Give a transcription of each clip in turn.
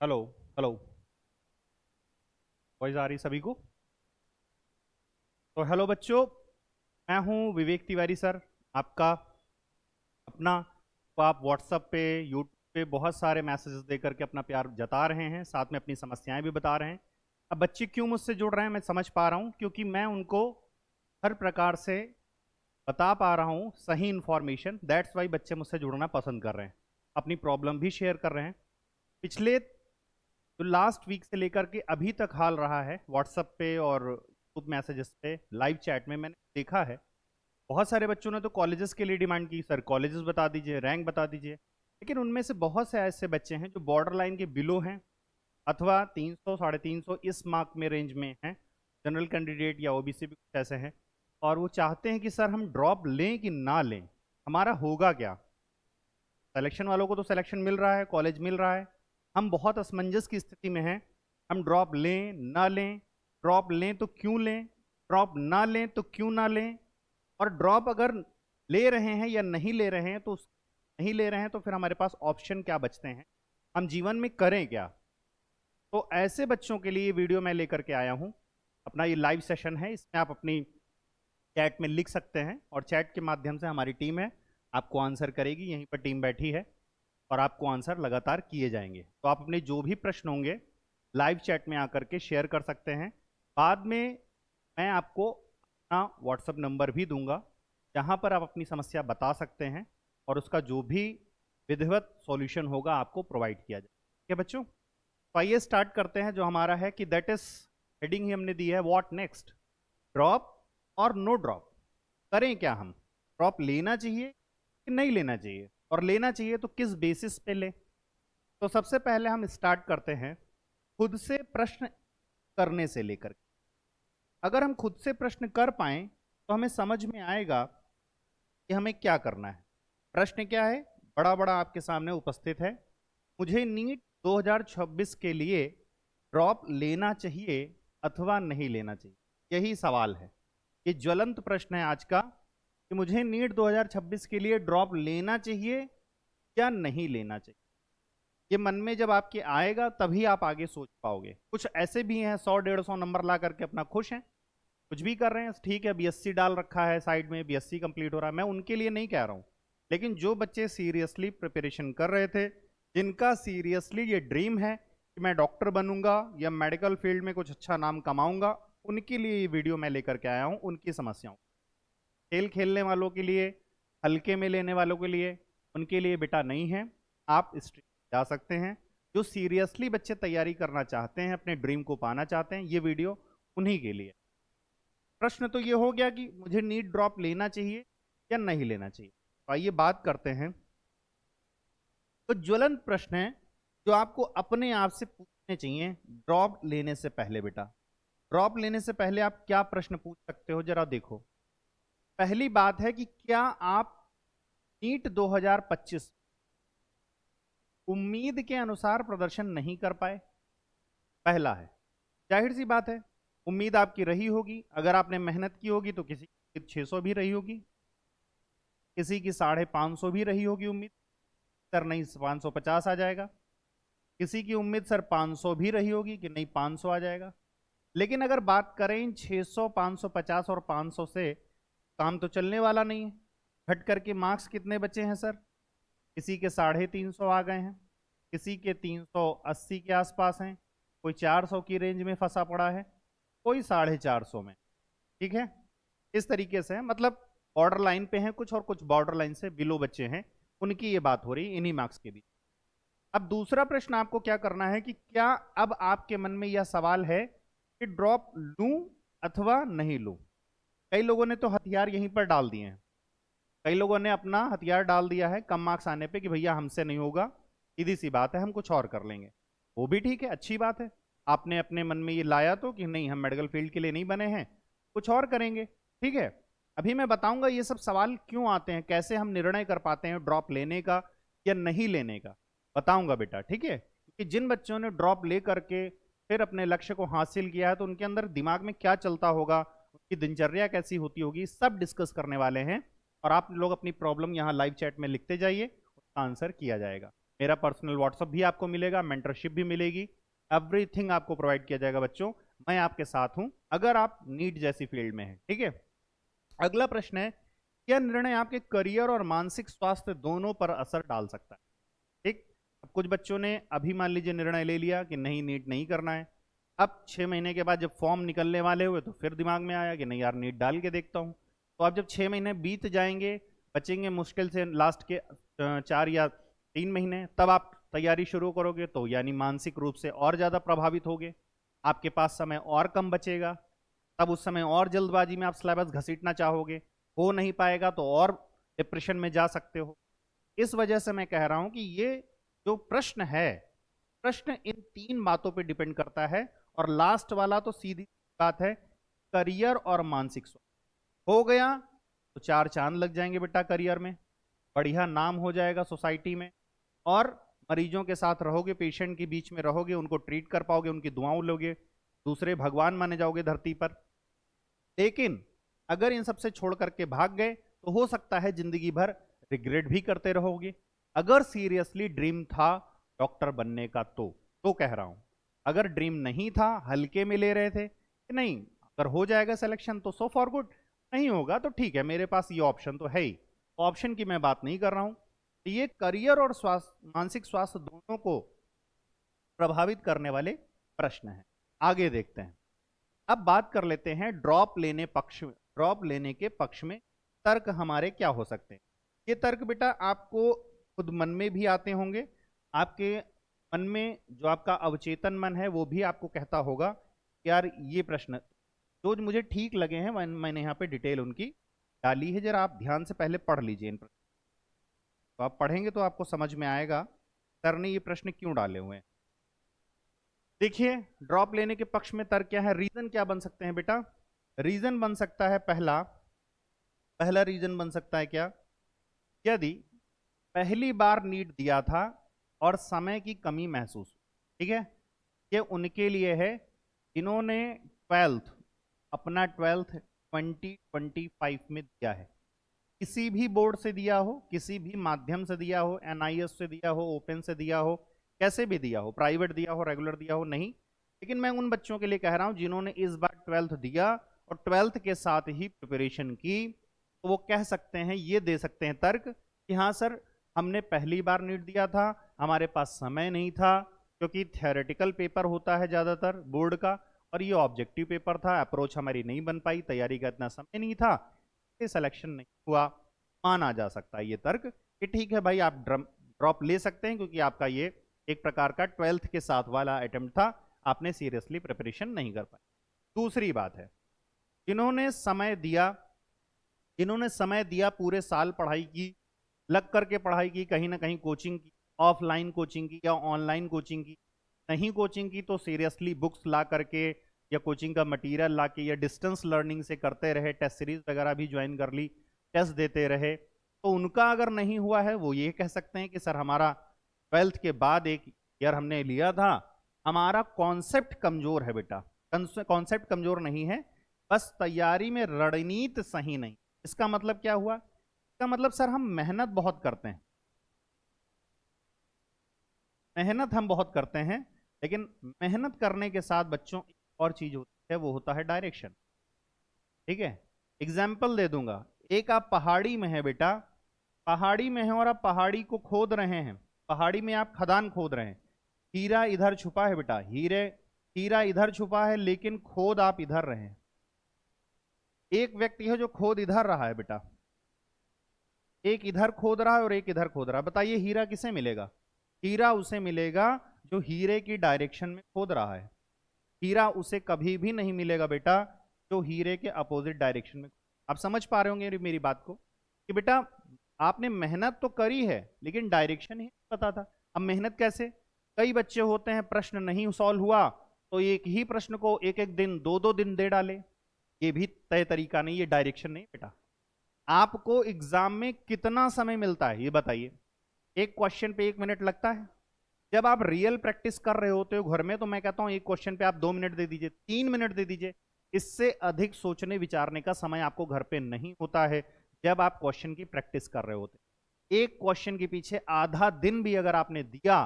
Hello. Hello. Voice आ रही सभी को? तो हेलो बच्चों, मैं हूं विवेक तिवारी सर, आपका अपना। तो आप व्हाट्सएप पे, यूट्यूब पे बहुत सारे मैसेजेस दे करके अपना प्यार जता रहे हैं, साथ में अपनी समस्याएं भी बता रहे हैं। अब बच्चे क्यों मुझसे जुड़ रहे हैं मैं समझ पा रहा हूं, क्योंकि मैं उनको हर प्रकार से बता पा रहा हूं सही इंफॉर्मेशन। दैट्स वाई बच्चे मुझसे जुड़ना पसंद कर रहे हैं, अपनी प्रॉब्लम भी शेयर कर रहे हैं। पिछले जो लास्ट वीक से लेकर के अभी तक हाल रहा है व्हाट्सएप पे और यूट्यूब मैसेजेस पे, लाइव चैट में मैंने देखा है, बहुत सारे बच्चों ने तो कॉलेजेस के लिए डिमांड की, सर कॉलेजेस बता दीजिए, रैंक बता दीजिए। लेकिन उनमें से बहुत से ऐसे बच्चे हैं जो बॉर्डर लाइन के बिलो हैं, अथवा 300 350 इस मार्क में रेंज में हैं, जनरल कैंडिडेट या ओबीसी भी कुछ ऐसे हैं। और वो चाहते हैं कि सर हम ड्रॉप लें कि ना लें, हमारा होगा क्या। सिलेक्शन वालों को तो सिलेक्शन मिल रहा है, कॉलेज मिल रहा है, हम बहुत असमंजस की स्थिति में हैं। हम ड्रॉप लें ना लें, ड्रॉप लें तो क्यों लें, ड्रॉप ना लें तो क्यों ना लें, और ड्रॉप अगर ले रहे हैं या नहीं ले रहे हैं तो नहीं ले रहे हैं तो फिर हमारे पास ऑप्शन क्या बचते हैं, हम जीवन में करें क्या। तो ऐसे बच्चों के लिए ये वीडियो मैं लेकर के आया हूं। अपना ये लाइव सेशन है, इसमें आप अपनी चैट में लिख सकते हैं और चैट के माध्यम से हमारी टीम है आपको आंसर करेगी। यहीं पर टीम बैठी है और आपको आंसर लगातार किए जाएंगे। तो आप अपने जो भी प्रश्न होंगे लाइव चैट में आकर के शेयर कर सकते हैं। बाद में मैं आपको अपना व्हाट्सएप नंबर भी दूंगा, जहां पर आप अपनी समस्या बता सकते हैं और उसका जो भी विधिवत सॉल्यूशन होगा आपको प्रोवाइड किया जाए। ठीक है बच्चों, तो आइए स्टार्ट करते हैं। जो हमारा है कि दैट इज हेडिंग ही हमने दी है, व्हाट नेक्स्ट, ड्रॉप और नो ड्रॉप। करें क्या हम, ड्रॉप लेना चाहिए कि नहीं लेना चाहिए, और लेना चाहिए तो किस बेसिस पे ले। तो सबसे पहले हम स्टार्ट करते हैं खुद से प्रश्न करने से लेकर। अगर हम खुद से प्रश्न कर पाए तो हमें समझ में आएगा कि हमें क्या करना है। प्रश्न क्या है, बड़ा बड़ा आपके सामने उपस्थित है। मुझे नीट 2026 के लिए ड्रॉप लेना चाहिए अथवा नहीं लेना चाहिए, यही सवाल है। ये ज्वलंत प्रश्न है आज का कि मुझे नीट 2026 के लिए ड्रॉप लेना चाहिए या नहीं लेना चाहिए। ये मन में जब आपके आएगा तभी आप आगे सोच पाओगे। कुछ ऐसे भी हैं 100 150 नंबर ला करके अपना खुश हैं, कुछ भी कर रहे हैं, ठीक है, बीएससी डाल रखा है साइड में, बीएससी कंप्लीट हो रहा है, मैं उनके लिए नहीं कह रहा हूं। लेकिन जो बच्चे सीरियसली प्रिपरेशन कर रहे थे, जिनका सीरियसली ये ड्रीम है कि मैं डॉक्टर बनूंगा या मेडिकल फील्ड में कुछ अच्छा नाम कमाऊंगा, उनके लिए ये वीडियो मैं लेकर के आया हूं, उनकी समस्याओं। खेल खेलने वालों के लिए, हल्के में लेने वालों के लिए, उनके लिए बेटा नहीं है। आप स्ट्रीम जा सकते हैं। जो सीरियसली बच्चे तैयारी करना चाहते हैं, अपने ड्रीम को पाना चाहते हैं, ये वीडियो उन्हीं के लिए। प्रश्न तो ये हो गया कि मुझे नीट ड्रॉप लेना चाहिए या नहीं लेना चाहिए। तो आइए बात करते हैं। तो ज्वलंत प्रश्न है जो आपको अपने आप से पूछने चाहिए ड्रॉप लेने से पहले। बेटा, ड्रॉप लेने से पहले आप क्या प्रश्न पूछ सकते हो, जरा देखो। पहली बात है कि क्या आप नीट 2025 उम्मीद के अनुसार प्रदर्शन नहीं कर पाए। पहला है, जाहिर सी बात है, उम्मीद आपकी रही होगी, अगर आपने मेहनत की होगी तो किसी की 600 भी रही होगी, किसी की 550 भी रही होगी उम्मीद, सर नहीं 550 आ जाएगा। किसी की उम्मीद सर 500 भी रही होगी कि नहीं 500 आ जाएगा। लेकिन अगर बात करें इन 600 550 और 500 से, काम तो चलने वाला नहीं है। घट करके मार्क्स कितने बचे हैं सर, किसी के 350 आ गए हैं, किसी के 380 के आसपास हैं, कोई 400 की रेंज में फंसा पड़ा है, कोई 450 में। ठीक है, इस तरीके से है, मतलब बॉर्डर लाइन पे हैं कुछ और कुछ बॉर्डर लाइन से बिलो बच्चे हैं, उनकी ये बात हो रही इन्हीं मार्क्स के बीच। अब दूसरा प्रश्न आपको क्या करना है कि क्या अब आपके मन में यह सवाल है कि ड्रॉप लूं अथवा नहीं लूं। कई लोगों ने तो हथियार यहीं पर डाल दिए हैं, कई लोगों ने अपना हथियार डाल दिया है कम मार्क्स आने पे कि भैया हमसे नहीं होगा, सीधी सी बात है, हम कुछ और कर लेंगे। वो भी ठीक है, अच्छी बात है, आपने अपने मन में ये लाया तो कि नहीं हम मेडिकल फील्ड के लिए नहीं बने हैं, कुछ और करेंगे। ठीक है, अभी मैं बताऊंगा ये सब सवाल क्यों आते हैं, कैसे हम निर्णय कर पाते हैं ड्रॉप लेने का या नहीं लेने का, बताऊंगा बेटा। ठीक है, क्योंकि जिन बच्चों ने ड्रॉप ले करके फिर अपने लक्ष्य को हासिल किया है तो उनके अंदर दिमाग में क्या चलता होगा, उनकी दिनचर्या कैसी होती होगी, सब डिस्कस करने वाले हैं। और आप लोग अपनी प्रॉब्लम यहाँ लाइव चैट में लिखते जाइए, उसका आंसर किया जाएगा। मेरा पर्सनल व्हाट्सअप भी आपको मिलेगा, मेंटरशिप भी मिलेगी, एवरीथिंग आपको प्रोवाइड किया जाएगा बच्चों। मैं आपके साथ हूं अगर आप नीट जैसी फील्ड में हैं, ठीक है। अगला प्रश्न है, यह निर्णय आपके करियर और मानसिक स्वास्थ्य दोनों पर असर डाल सकता है। ठीक। अब कुछ बच्चों ने अभी मान लीजिए निर्णय ले लिया कि नहीं नीट नहीं करना है। अब 6 महीने के बाद जब फॉर्म निकलने वाले हुए तो फिर दिमाग में आया कि नहीं यार नीट डाल के देखता हूँ। तो अब जब 6 महीने बीत जाएंगे, बचेंगे मुश्किल से लास्ट के 4 या 3 महीने, तब आप तैयारी शुरू करोगे तो यानी मानसिक रूप से और ज़्यादा प्रभावित होगे। आपके पास समय और कम बचेगा, तब उस समय और जल्दबाजी में आप सिलेबस घसीटना चाहोगे, हो नहीं पाएगा तो और डिप्रेशन में जा सकते हो। इस वजह से मैं कह रहा हूं कि ये जो प्रश्न है, प्रश्न इन 3 बातों पे डिपेंड करता है। और लास्ट वाला तो सीधी बात है, करियर और मानसिक स्वास्थ्य हो गया तो 4 चांद लग जाएंगे बेटा करियर में, बढ़िया नाम हो जाएगा सोसाइटी में, और मरीजों के साथ रहोगे, पेशेंट के बीच में रहोगे, उनको ट्रीट कर पाओगे, उनकी दुआओं लोगे, दूसरे भगवान माने जाओगे धरती पर। लेकिन अगर इन सबसे छोड़ करके भाग गए तो हो सकता है जिंदगी भर रिग्रेट भी करते रहोगे। अगर सीरियसली ड्रीम था डॉक्टर बनने का तो कह रहा हूं, अगर ड्रीम नहीं था, हल्के में ले रहे थे कि नहीं अगर हो जाएगा सिलेक्शन तो सो फॉर गुड, नहीं होगा तो ठीक है, मेरे पास ये ऑप्शन तो है ही, ऑप्शन की मैं बात नहीं कर रहा हूं। तो ये करियर और स्वास्थ्य, मानसिक स्वास्थ्य दोनों को प्रभावित करने वाले प्रश्न हैं। आगे देखते हैं। अब बात कर लेते हैं ड्रॉप लेने के पक्ष में तर्क हमारे क्या हो सकते हैं। ये तर्क बेटा आपको खुद मन में भी आते होंगे, आपके मन में जो आपका अवचेतन मन है वो भी आपको कहता होगा यार ये प्रश्न जो मुझे ठीक लगे हैं मैंने यहाँ पे डिटेल उनकी डाली है, जरा आप ध्यान से पहले पढ़ लीजिए इन प्रश्न। तो आप पढ़ेंगे तो आपको समझ में आएगा सर ने ये प्रश्न क्यों डाले हुए हैं। देखिए ड्रॉप लेने के पक्ष में तर्क क्या है, रीजन क्या बन सकते हैं बेटा। रीजन बन सकता है पहला रीजन बन सकता है क्या, यदि पहली बार नीट दिया था और समय की कमी महसूस, ठीक है, ये उनके लिए है जिन्होंने अपना ट्वेल्थ 2025 में दिया है, किसी भी बोर्ड से दिया हो, किसी भी माध्यम से दिया हो, एनआईएस से दिया हो, ओपन से दिया हो, कैसे भी दिया हो, प्राइवेट दिया हो, रेगुलर दिया हो, नहीं। लेकिन मैं उन बच्चों के लिए कह रहा हूं जिन्होंने इस बार ट्वेल्थ दिया और ट्वेल्थ के साथ ही प्रिपरेशन की, तो वो कह सकते हैं, ये दे सकते हैं तर्क कि हाँ सर हमने पहली बार नीट दिया था, हमारे पास समय नहीं था, क्योंकि थियोरेटिकल पेपर होता है ज़्यादातर बोर्ड का और ये ऑब्जेक्टिव पेपर था, अप्रोच हमारी नहीं बन पाई, तैयारी का इतना समय नहीं था, सिलेक्शन नहीं हुआ। माना जा सकता है ये तर्क कि ठीक है भाई आप ड्रॉप ले सकते हैं क्योंकि आपका ये एक प्रकार का ट्वेल्थ के साथ वाला अटेम्प्ट था, आपने सीरियसली प्रिपरेशन नहीं कर पाई। दूसरी बात है जिन्होंने समय दिया पूरे साल पढ़ाई की, लग करके पढ़ाई की, कहीं ना कहीं कोचिंग की, ऑफलाइन कोचिंग की या ऑनलाइन कोचिंग की, नहीं कोचिंग की तो सीरियसली बुक्स ला करके या कोचिंग का मटेरियल ला के या डिस्टेंस लर्निंग से करते रहे, टेस्ट सीरीज वगैरह भी ज्वाइन कर ली, टेस्ट देते रहे, तो उनका अगर नहीं हुआ है वो ये कह सकते हैं कि सर हमारा ट्वेल्थ के बाद एक ईयर हमने लिया था, हमारा कॉन्सेप्ट कमजोर है बेटा, कॉन्सेप्ट कमजोर नहीं है, बस तैयारी में रणनीति सही नहीं। इसका मतलब क्या हुआ, इसका मतलब सर हम मेहनत बहुत करते हैं, मेहनत हम बहुत करते हैं, लेकिन मेहनत करने के साथ बच्चों एक और चीज होती है, वो होता है डायरेक्शन। ठीक है, एग्जाम्पल दे दूंगा, एक आप पहाड़ी में है बेटा, पहाड़ी में है और आप पहाड़ी को खोद रहे हैं, पहाड़ी में आप खदान खोद रहे हैं, हीरा इधर छुपा है बेटा, हीरा इधर छुपा है लेकिन खोद आप इधर रहे हैं। एक व्यक्ति है जो खोद इधर रहा है बेटा, एक इधर खोद रहा है और एक इधर खोद रहा है, बताइए हीरा किसे मिलेगा। हीरा उसे मिलेगा जो हीरे की डायरेक्शन में खोद रहा है, हीरा उसे कभी भी नहीं मिलेगा बेटा जो हीरे के अपोजिट डायरेक्शन में। आप समझ पा रहे होंगे मेरी बात को कि बेटा आपने मेहनत तो करी है लेकिन डायरेक्शन ही पता था। अब मेहनत कैसे, कई बच्चे होते हैं प्रश्न नहीं सॉल्व हुआ तो एक ही प्रश्न को एक एक दिन 2-2 दिन दे डाले, ये भी तय तरीका नहीं, ये डायरेक्शन नहीं बेटा। आपको एग्जाम में कितना समय मिलता है ये बताइए, एक क्वेश्चन पे 1 मिनट लगता है। जब आप रियल प्रैक्टिस कर रहे होते हो घर में तो मैं कहता हूं एक क्वेश्चन पे आप 2 मिनट दे दीजिए, 3 मिनट दे दीजिए, इससे अधिक सोचने विचारने का समय आपको घर पे नहीं होता है जब आप क्वेश्चन की प्रैक्टिस कर रहे होते। एक क्वेश्चन के पीछे आधा दिन भी अगर आपने दिया,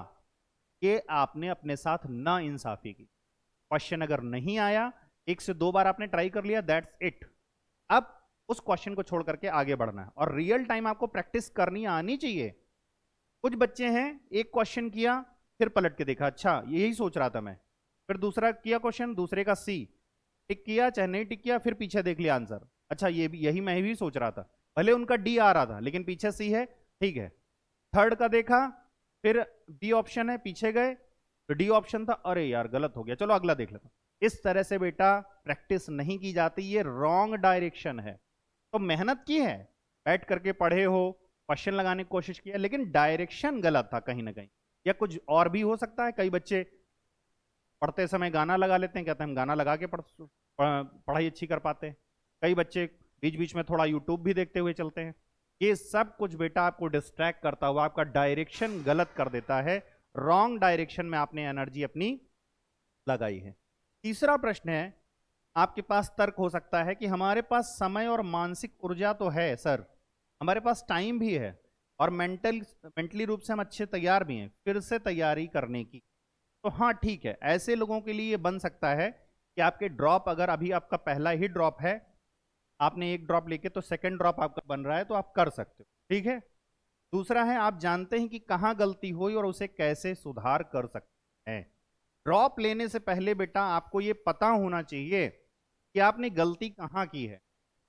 ये आपने अपने साथ ना इंसाफी की। क्वेश्चन अगर नहीं आया, 1 से 2 बार आपने ट्राई कर लिया, दैट्स इट। अब उस क्वेश्चन को छोड़ करके आगे बढ़ना है और रियल टाइम आपको प्रैक्टिस करनी आनी चाहिए। कुछ बच्चे हैं, एक क्वेश्चन किया फिर पलट के देखा, अच्छा यही सोच रहा था मैं, फिर दूसरा किया क्वेश्चन, दूसरे का सी टिक किया चाहे नहीं टिक किया, फिर पीछे देख लिया आंसर, अच्छा ये भी यही मैं भी सोच रहा था, भले उनका डी आ रहा था लेकिन पीछे सी है, ठीक है। थर्ड का देखा, फिर बी ऑप्शन है, पीछे गए तो डी ऑप्शन था, अरे यार गलत हो गया, चलो अगला देख लेता। इस तरह से बेटा प्रैक्टिस नहीं की जाती, ये रॉन्ग डायरेक्शन है। तो मेहनत की है, बैठ करके पढ़े हो, क्वेश्चन लगाने की कोशिश की है, लेकिन डायरेक्शन गलत था कहीं ना कहीं, या कुछ और भी हो सकता है। कई बच्चे पढ़ते समय गाना लगा लेते हैं, कहते हैं हम गाना लगा के पढ़ाई अच्छी कर पाते हैं। कई बच्चे बीच बीच में थोड़ा यूट्यूब भी देखते हुए चलते हैं। ये सब कुछ बेटा आपको डिस्ट्रैक्ट करता हुआ आपका डायरेक्शन गलत कर देता है, रॉन्ग डायरेक्शन में आपने एनर्जी अपनी लगाई है। तीसरा प्रश्न है, आपके पास तर्क हो सकता है कि हमारे पास समय और मानसिक ऊर्जा तो है सर, हमारे पास टाइम भी है और मेंटली रूप से हम अच्छे तैयार भी हैं फिर से तैयारी करने की। तो हाँ ठीक है, ऐसे लोगों के लिए ये बन सकता है कि आपके ड्रॉप, अगर अभी आपका पहला ही ड्रॉप है, आपने एक ड्रॉप लेके तो सेकंड ड्रॉप आपका बन रहा है, तो आप कर सकते हो, ठीक है। दूसरा है, आप जानते हैं कि कहाँ गलती हुई और उसे कैसे सुधार कर सकते हैं। ड्रॉप लेने से पहले बेटा आपको ये पता होना चाहिए कि आपने गलती कहाँ की है।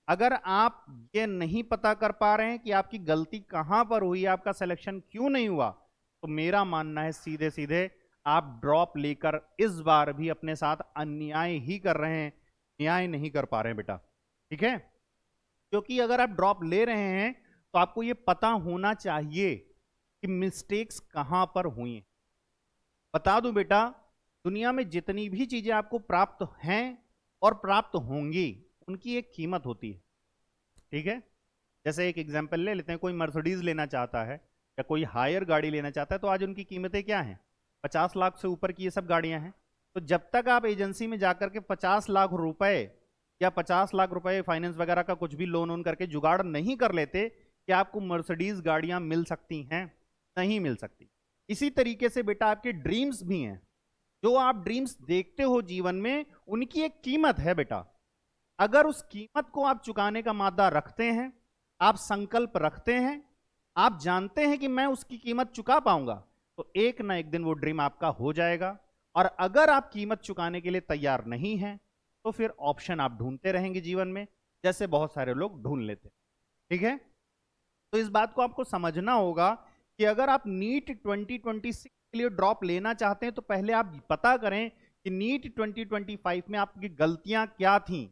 अगर आप ये नहीं पता कर पा रहे हैं कि आपकी गलती कहां पर हुई, आपका सिलेक्शन क्यों नहीं हुआ, तो मेरा मानना है सीधे सीधे आप ड्रॉप लेकर इस बार भी अपने साथ अन्याय ही कर रहे हैं, न्याय नहीं कर पा रहे हैं बेटा, ठीक है। क्योंकि अगर आप ड्रॉप ले रहे हैं तो आपको ये पता होना चाहिए कि मिस्टेक्स कहां पर हुई हैं। बता दूं बेटा, दुनिया में जितनी भी चीजें आपको प्राप्त हैं और प्राप्त होंगी, उनकी एक कीमत होती है, ठीक है। जैसे एक एग्जांपल ले लेते हैं, कोई मर्सिडीज लेना चाहता है या कोई हायर गाड़ी लेना चाहता है, तो आज उनकी कीमतें क्या हैं, 50 लाख से ऊपर की ये सब गाड़ियां हैं। तो जब तक आप एजेंसी में जाकर के 50 लाख रुपए या 50 लाख रुपए फाइनेंस वगैरह का कुछ भी लोन करके जुगाड़ नहीं कर लेते कि आपको मर्सिडीज गाड़ियां मिल सकती हैं, नहीं मिल सकती। इसी तरीके से बेटा आपके ड्रीम्स भी हैं, जो आप ड्रीम्स देखते हो जीवन में, उनकी एक कीमत है बेटा। अगर उस कीमत को आप चुकाने का मादा रखते हैं, आप संकल्प रखते हैं, आप जानते हैं कि मैं उसकी कीमत चुका पाऊंगा, तो एक ना एक दिन वो ड्रीम आपका हो जाएगा। और अगर आप कीमत चुकाने के लिए तैयार नहीं हैं, तो फिर ऑप्शन आप ढूंढते रहेंगे जीवन में, जैसे बहुत सारे लोग ढूंढ लेते हैं, ठीक है। तो इस बात को आपको समझना होगा कि अगर आप नीट 2026 के लिए ड्रॉप लेना चाहते हैं, तो पहले आप पता करें कि नीट 2025 में आपकी गलतियां क्या थी,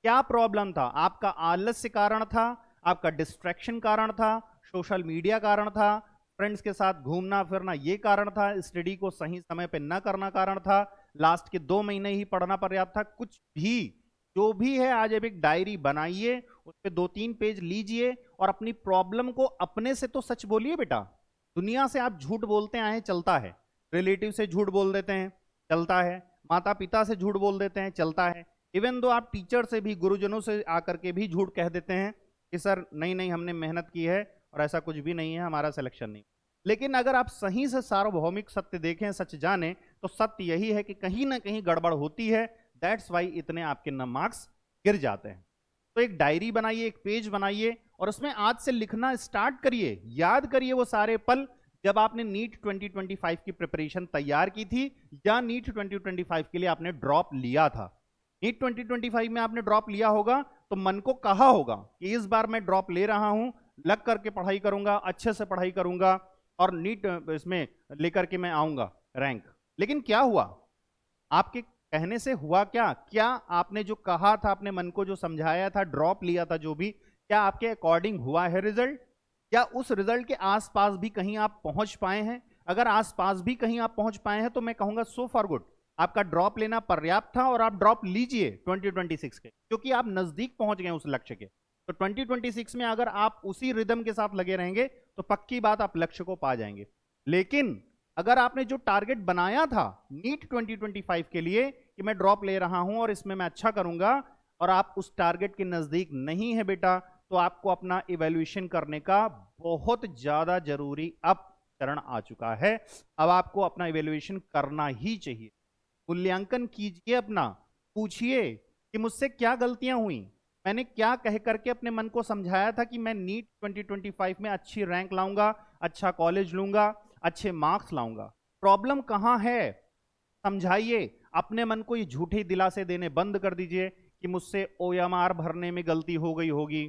क्या प्रॉब्लम था। आपका आलस्य कारण था, आपका डिस्ट्रैक्शन कारण था, सोशल मीडिया कारण था, फ्रेंड्स के साथ घूमना फिरना ये कारण था, स्टडी को सही समय पे न करना कारण था, लास्ट के 2 महीने ही पढ़ना पर्याप्त था, कुछ भी जो भी है, आज अब एक डायरी बनाइए, उस पर 2-3 पेज लीजिए और अपनी प्रॉब्लम को अपने से तो सच बोलिए बेटा। दुनिया से आप झूठ बोलते आए, चलता है, रिलेटिव से झूठ बोल देते हैं, चलता है, माता पिता से झूठ बोल देते हैं, चलता है, इवन दो आप टीचर से भी, गुरुजनों से आकर के भी झूठ कह देते हैं कि सर नहीं नहीं हमने मेहनत की है और ऐसा कुछ भी नहीं है, हमारा सिलेक्शन नहीं। लेकिन अगर आप सही से सार्वभौमिक सत्य देखें, सच जाने, तो सत्य यही है कि कहीं ना कहीं गड़बड़ होती है, दैट्स वाई इतने आपके मार्क्स गिर जाते हैं। तो एक डायरी बनाइए, एक पेज बनाइए और उसमें आज से लिखना स्टार्ट करिए, याद करिए वो सारे पल जब आपने नीट 2025 की प्रिपरेशन तैयार की थी या नीट 2025 के लिए आपने ड्रॉप लिया था। नीट 2025 में आपने ड्रॉप लिया होगा तो मन को कहा होगा कि इस बार मैं ड्रॉप ले रहा हूं, लग करके पढ़ाई करूंगा, अच्छे से पढ़ाई करूंगा और नीट इसमें लेकर के मैं आऊंगा रैंक। लेकिन क्या हुआ, आपके कहने से हुआ क्या? क्या आपने जो कहा था, अपने मन को जो समझाया था, ड्रॉप लिया था जो भी, क्या आपके अकॉर्डिंग हुआ है रिजल्ट? क्या उस रिजल्ट के आसपास भी कहीं आप पहुंच पाए हैं? अगर आसपास भी कहीं आप पहुंच पाए हैं तो मैं कहूंगा सो फॉर गुड, आपका ड्रॉप लेना पर्याप्त था और आप ड्रॉप लीजिए 2026 के, क्योंकि आप नजदीक पहुंच गए उस लक्ष्य के। तो 2026 में अगर आप उसी रिदम के साथ लगे रहेंगे तो पक्की बात आप लक्ष्य को पा जाएंगे। लेकिन अगर आपने जो टारगेट बनाया था नीट 2025 के लिए कि मैं ड्रॉप ले रहा हूं और इसमें मैं अच्छा करूंगा, और आप उस टारगेट के नजदीक नहीं है बेटा, तो आपको अपना इवैल्यूएशन करने का बहुत ज्यादा जरूरी अब चरण आ चुका है। अब आपको अपना इवैल्यूएशन करना ही चाहिए। मूल्यांकन कीजिए अपना, पूछिए कि मुझसे क्या गलतियां हुई, मैंने क्या कह करके अपने मन को समझाया था कि मैं नीट 2025 में अच्छी रैंक लाऊंगा, अच्छा कॉलेज लूंगा, अच्छे मार्क्स लाऊंगा। प्रॉब्लम कहां है, समझाइए। अपने मन को ये झूठे दिलासे देने बंद कर दीजिए कि मुझसे ओएमआर भरने में गलती हो गई होगी,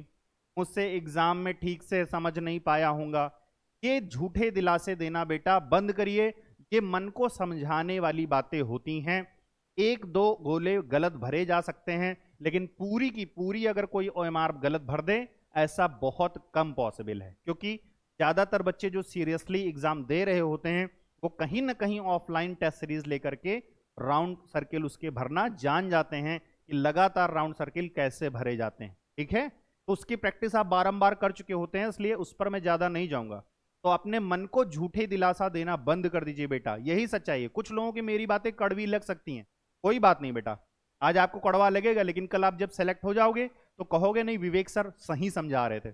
मुझसे एग्जाम में ठीक से समझ नहीं पाया होगा। ये झूठे दिलासे देना बेटा बंद करिए। ये मन को समझाने वाली बातें होती हैं। एक दो गोले गलत भरे जा सकते हैं, लेकिन पूरी की पूरी अगर कोई ओएमआर गलत भर दे, ऐसा बहुत कम पॉसिबल है। क्योंकि ज्यादातर बच्चे जो सीरियसली एग्जाम दे रहे होते हैं वो कहीं ना कहीं ऑफलाइन टेस्ट सीरीज लेकर के राउंड सर्किल उसके भरना जान जाते हैं कि लगातार राउंड सर्किल कैसे भरे जाते हैं। ठीक है, तो उसकी प्रैक्टिस आप बारंबार कर चुके होते हैं, इसलिए उस पर मैं ज्यादा नहीं जाऊंगा। तो अपने मन को झूठे दिलासा देना बंद कर दीजिए बेटा, यही सच्चाई है। कुछ लोगों की मेरी बातें कड़वी लग सकती हैं, कोई बात नहीं बेटा, आज आपको कड़वा लगेगा, लेकिन कल आप जब सेलेक्ट हो जाओगे तो कहोगे नहीं विवेक सर सही समझा रहे थे।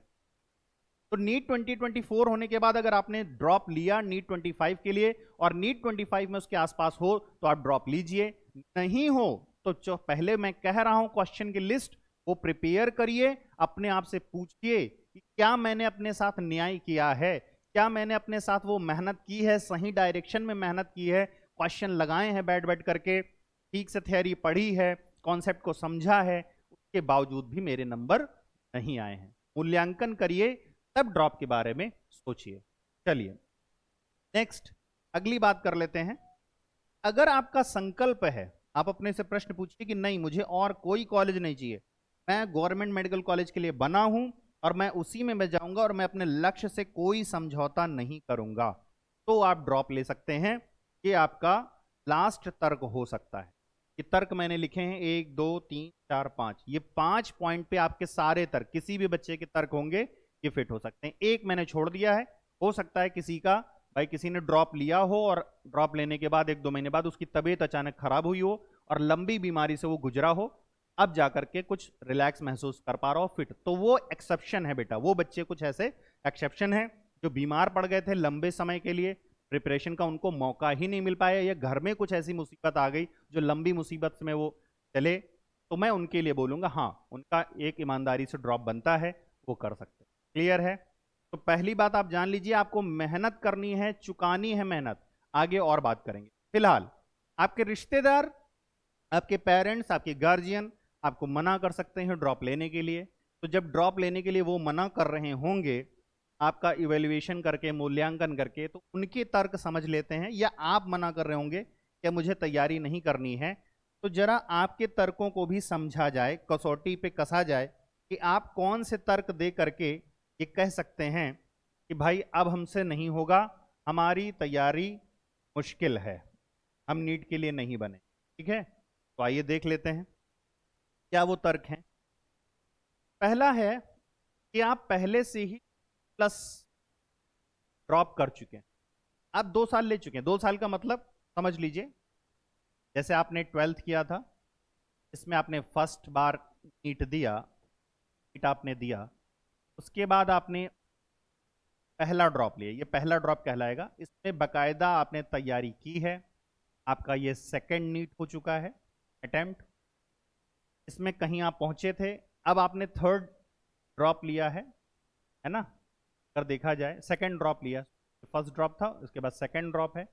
तो नीट 2024 होने के बाद अगर आपने ड्रॉप लिया नीट 25 के लिए और नीट 25 में उसके आसपास हो तो आप ड्रॉप लीजिए, नहीं हो तो जो पहले मैं कह रहा हूं क्वेश्चन की लिस्ट वो प्रिपेयर करिए। अपने आप से पूछिए कि क्या मैंने अपने साथ न्याय किया है, क्या मैंने अपने साथ वो मेहनत की है, सही डायरेक्शन में मेहनत की है, क्वेश्चन लगाए हैं बैठ बैठ करके, ठीक से थ्योरी पढ़ी है, कॉन्सेप्ट को समझा है, उसके बावजूद भी मेरे नंबर नहीं आए हैं। मूल्यांकन करिए तब ड्रॉप के बारे में सोचिए। चलिए नेक्स्ट अगली बात कर लेते हैं। अगर आपका संकल्प है, आप अपने से प्रश्न पूछिए कि नहीं मुझे और कोई कॉलेज नहीं चाहिए, मैं गवर्नमेंट मेडिकल कॉलेज के लिए बना हूं और मैं उसी में मैं जाऊंगा और मैं अपने लक्ष्य से कोई समझौता नहीं करूंगा, तो आप ड्रॉप ले सकते हैं। ये आपका लास्ट तर्क हो सकता है। ये तर्क मैंने लिखे हैं 1 2 3 4 5, ये 5 पॉइंट पे आपके सारे तर्क, किसी भी बच्चे के तर्क होंगे ये फिट हो सकते हैं। एक मैंने छोड़ दिया है, हो सकता है किसी का, भाई किसी ने ड्रॉप लिया हो और ड्रॉप लेने के बाद 1-2 महीने बाद उसकी तबीयत अचानक खराब हुई हो और लंबी बीमारी से वो गुजरा हो, अब जाकर के कुछ रिलैक्स महसूस कर पा रहा हो फिट, तो वो एक्सेप्शन है बेटा। वो बच्चे कुछ ऐसे एक्सेप्शन है जो बीमार पड़ गए थे लंबे समय के लिए, प्रिपरेशन का उनको मौका ही नहीं मिल पाया, या घर में कुछ ऐसी मुसीबत आ गई जो लंबी मुसीबत में वो चले, तो मैं उनके लिए बोलूंगा हाँ उनका एक ईमानदारी से ड्रॉप बनता है, वो कर सकते हैं। क्लियर है? तो पहली बात आप जान लीजिए, आपको मेहनत करनी है, चुकानी है मेहनत, आगे और बात करेंगे। फिलहाल आपके रिश्तेदार, आपके पेरेंट्स, आपके गार्जियन आपको मना कर सकते हैं ड्रॉप लेने के लिए। तो जब ड्रॉप लेने के लिए वो मना कर रहे होंगे, आपका इवेल्युएशन करके मूल्यांकन करके, तो उनके तर्क समझ लेते हैं, या आप मना कर रहे होंगे कि मुझे तैयारी नहीं करनी है, तो जरा आपके तर्कों को भी समझा जाए, कसौटी पे कसा जाए कि आप कौन से तर्क दे करके ये कह सकते हैं कि भाई अब हमसे नहीं होगा, हमारी तैयारी मुश्किल है, हम नीट के लिए नहीं बने। ठीक है, तो आइए देख लेते हैं क्या वो तर्क हैं। पहला है कि आप पहले से ही प्लस ड्रॉप कर चुके हैं, आप 2 साल ले चुके हैं। 2 साल का मतलब समझ लीजिए, जैसे आपने 12th किया था, इसमें आपने फर्स्ट बार नीट दिया, नीट आपने दिया, उसके बाद आपने पहला ड्रॉप लिया, ये पहला ड्रॉप कहलाएगा। इसमें बकायदा आपने तैयारी की है, आपका ये सेकंड नीट हो चुका है अटेम्प्ट, इसमें कहीं आप पहुंचे थे, अब आपने थर्ड ड्रॉप लिया है ना? अगर देखा जाए सेकंड ड्रॉप लिया, फर्स्ट ड्रॉप था, उसके बाद सेकंड ड्रॉप है,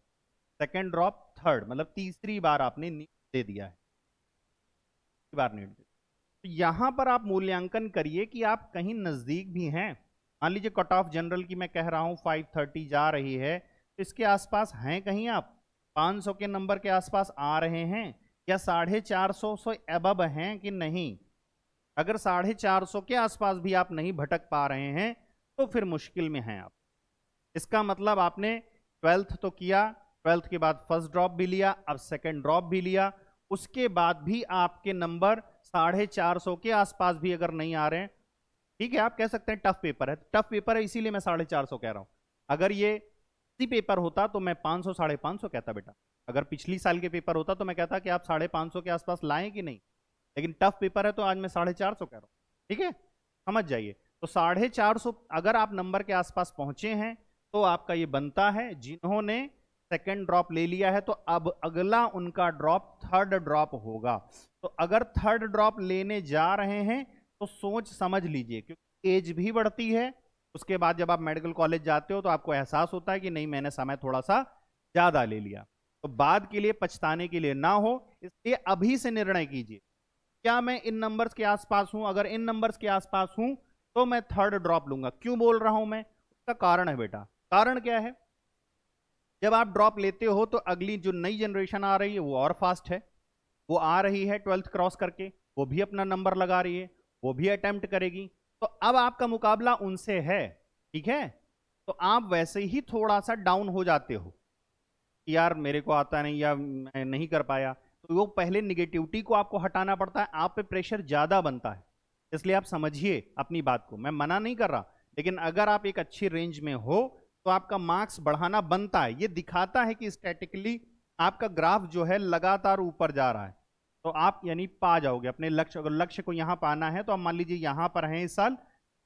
सेकंड ड्रॉप थर्ड, मतलब तीसरी बार आपने नीट दे दिया है, बार नीट दे। तो यहां पर आप मूल्यांकन करिए कि आप कहीं नजदीक भी हैं। मान लीजिए कट ऑफ जनरल की मैं कह रहा हूं 530 जा रही है, तो इसके आसपास हैं कहीं आप, 500 के नंबर के आसपास आ रहे हैं, या 450 से अबव हैं कि नहीं? अगर 450 के आसपास भी आप नहीं भटक पा रहे हैं तो फिर मुश्किल में हैं आप। इसका मतलब आपने 12th तो किया, 12th के बाद फर्स्ट ड्रॉप भी लिया, अब सेकंड ड्रॉप भी लिया, उसके बाद भी आपके नंबर 450 के आसपास भी अगर नहीं आ रहे हैं, ठीक है, आप कह सकते हैं टफ पेपर है, टफ पेपर है इसीलिए मैं 450 कह रहा हूं। अगर ये इसी पेपर होता तो मैं 500 550 कहता बेटा, अगर पिछली साल के पेपर होता तो मैं कहता कि आप 550 के आसपास लाएं कि नहीं, लेकिन टफ पेपर है तो आज मैं 450 कह रहा हूं। ठीक है, समझ जाइए। तो 450 अगर आप नंबर के आसपास पहुंचे हैं तो आपका ये बनता है। जिन्होंने सेकेंड ड्रॉप ले लिया है तो अब अगला उनका ड्रॉप थर्ड ड्रॉप होगा। तो अगर थर्ड ड्रॉप लेने जा रहे हैं तो सोच समझ लीजिए, क्योंकि एज भी बढ़ती है। उसके बाद जब आप मेडिकल कॉलेज जाते हो तो आपको एहसास होता है कि नहीं, मैंने समय थोड़ा सा ज्यादा ले लिया। तो बाद के लिए पछताने के लिए ना हो, इसलिए अभी से निर्णय कीजिए, क्या मैं इन नंबर्स के आसपास हूं? अगर इन नंबर्स के आसपास हूं तो मैं थर्ड ड्रॉप लूंगा। क्यों बोल रहा हूं मैं? उसका कारण है बेटा। कारण क्या है? जब आप ड्रॉप लेते हो तो अगली जो नई जनरेशन आ रही है वो और फास्ट है। वो आ रही है 12th क्रॉस करके, वो भी अपना नंबर लगा रही है, वो भी अटेम्प्ट करेगी। तो अब आपका मुकाबला उनसे है, ठीक है? तो आप वैसे ही थोड़ा सा डाउन हो जाते हो कि यार मेरे को आता नहीं या मैं नहीं कर पाया। तो वो पहले निगेटिविटी को आपको हटाना पड़ता है, आप पे प्रेशर ज्यादा बनता है। इसलिए आप समझिए अपनी बात को, मैं मना नहीं कर रहा, लेकिन अगर आप एक अच्छी रेंज में हो तो आपका मार्क्स बढ़ाना बनता है। ये दिखाता है कि स्टैटिकली आपका ग्राफ जो है लगातार ऊपर जा रहा है। तो आप यानी पा जाओगे अपने लक्ष्य। अगर लक्ष्य को यहां पाना है तो आप मान लीजिए यहां पर हैं इस साल,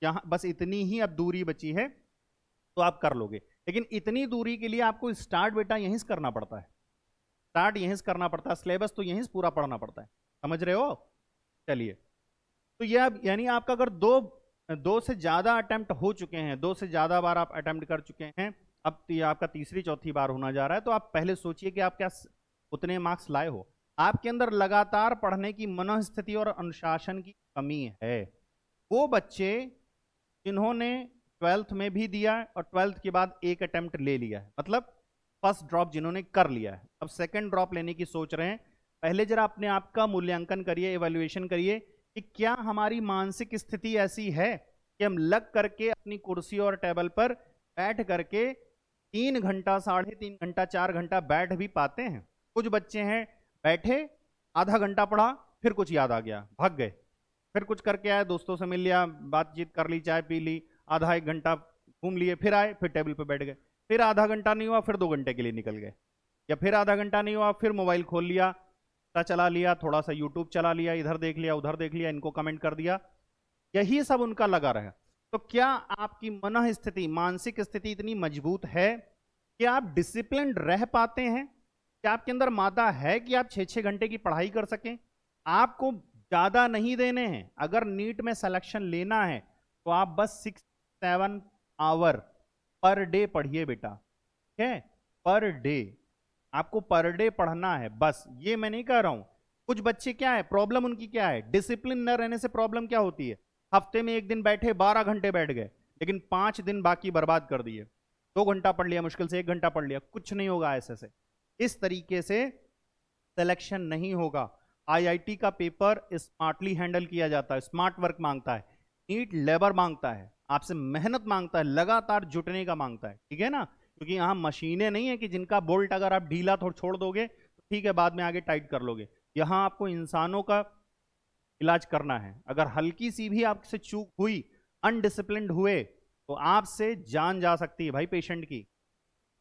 यहां बस इतनी ही अब दूरी बची है तो आप कर लोगे। लेकिन इतनी दूरी के लिए आपको स्टार्ट बेटा यहीं से करना पड़ता है, स्टार्ट यहीं से करना पड़ता है, सिलेबस तो यहीं से पूरा पढ़ना पड़ता है। समझ रहे हो? चलिए, तो यह यानी आपका अगर दो से ज्यादा अटेम्प्ट हो चुके हैं, दो से ज्यादा बार आप अटेम्प्ट कर चुके हैं, अब तो ये आपका तीसरी चौथी बार होना जा रहा है, तो आप पहले सोचिए कि आप क्या उतने मार्क्स लाए हो। आपके अंदर लगातार पढ़ने की मनोस्थिति और अनुशासन की कमी है। वो बच्चे जिन्होंने 12th में भी दिया और 12th के बाद एक अटेम्प्ट ले लिया है, मतलब फर्स्ट ड्रॉप जिन्होंने कर लिया है, अब सेकंड ड्रॉप लेने की सोच रहे हैं, पहले जरा अपने आप का मूल्यांकन करिए, इवैल्यूएशन करिए कि क्या हमारी मानसिक स्थिति ऐसी है कि हम लग करके अपनी कुर्सी और टेबल पर बैठ करके 3 घंटा, 3.5 घंटा, 4 घंटा बैठ भी पाते हैं। कुछ बच्चे हैं बैठे, आधा घंटा पढ़ा, फिर कुछ याद आ गया, भाग गए, फिर कुछ करके आए, दोस्तों से मिल लिया, बातचीत कर ली, चाय पी ली, आधा एक घंटा घूम लिए, फिर आए, फिर टेबल पे बैठ गए, फिर आधा घंटा नहीं हुआ, फिर 2 घंटे के लिए निकल गए, या फिर आधा घंटा नहीं हुआ, फिर मोबाइल खोल लिया, चला लिया, थोड़ा सा यूट्यूब चला लिया, इधर देख लिया, उधर देख लिया, इनको कमेंट कर दिया, यही सब उनका लगा रहा। तो क्या आपकी मन स्थिति, मानसिक स्थिति इतनी मजबूत है कि आप डिसिप्लिन रह पाते हैं? क्या आपके अंदर मादा है कि आप 6-6 घंटे की पढ़ाई कर सकें? आपको ज्यादा नहीं देने हैं। अगर नीट में सिलेक्शन लेना है तो आप बस 6-7 आवर पर डे पढ़िए बेटा, ठीक है? पर डे, आपको पर डे पढ़ना है बस। ये मैं नहीं कह रहा हूं। कुछ बच्चे क्या है प्रॉब्लम, उनकी क्या है, डिसिप्लिन न रहने से प्रॉब्लम क्या होती है, हफ्ते में एक दिन बैठे 12 घंटे बैठ गए, लेकिन 5 दिन बाकी बर्बाद कर दिए। 2 घंटा पढ़ लिया, मुश्किल से 1 घंटा पढ़ लिया, कुछ नहीं होगा ऐसे से। इस तरीके से सिलेक्शन नहीं होगा। आईआईटी का पेपर स्मार्टली हैंडल किया जाता है, स्मार्ट वर्क मांगता है, नीट लेबर मांगता है, आपसे मेहनत मांगता है, लगातार जुटने का मांगता है, ठीक है ना? क्योंकि यहां मशीनें नहीं है कि जिनका बोल्ट अगर आप ढीला थोड़ा छोड़ दोगे तो ठीक है बाद में आगे टाइट कर लोगे। यहां आपको इंसानों का इलाज करना है। अगर हल्की सी भी आपसे चूक हुई, अनडिसिप्लिन्ड हुए, तो आपसे जान जा सकती है भाई, पेशेंट की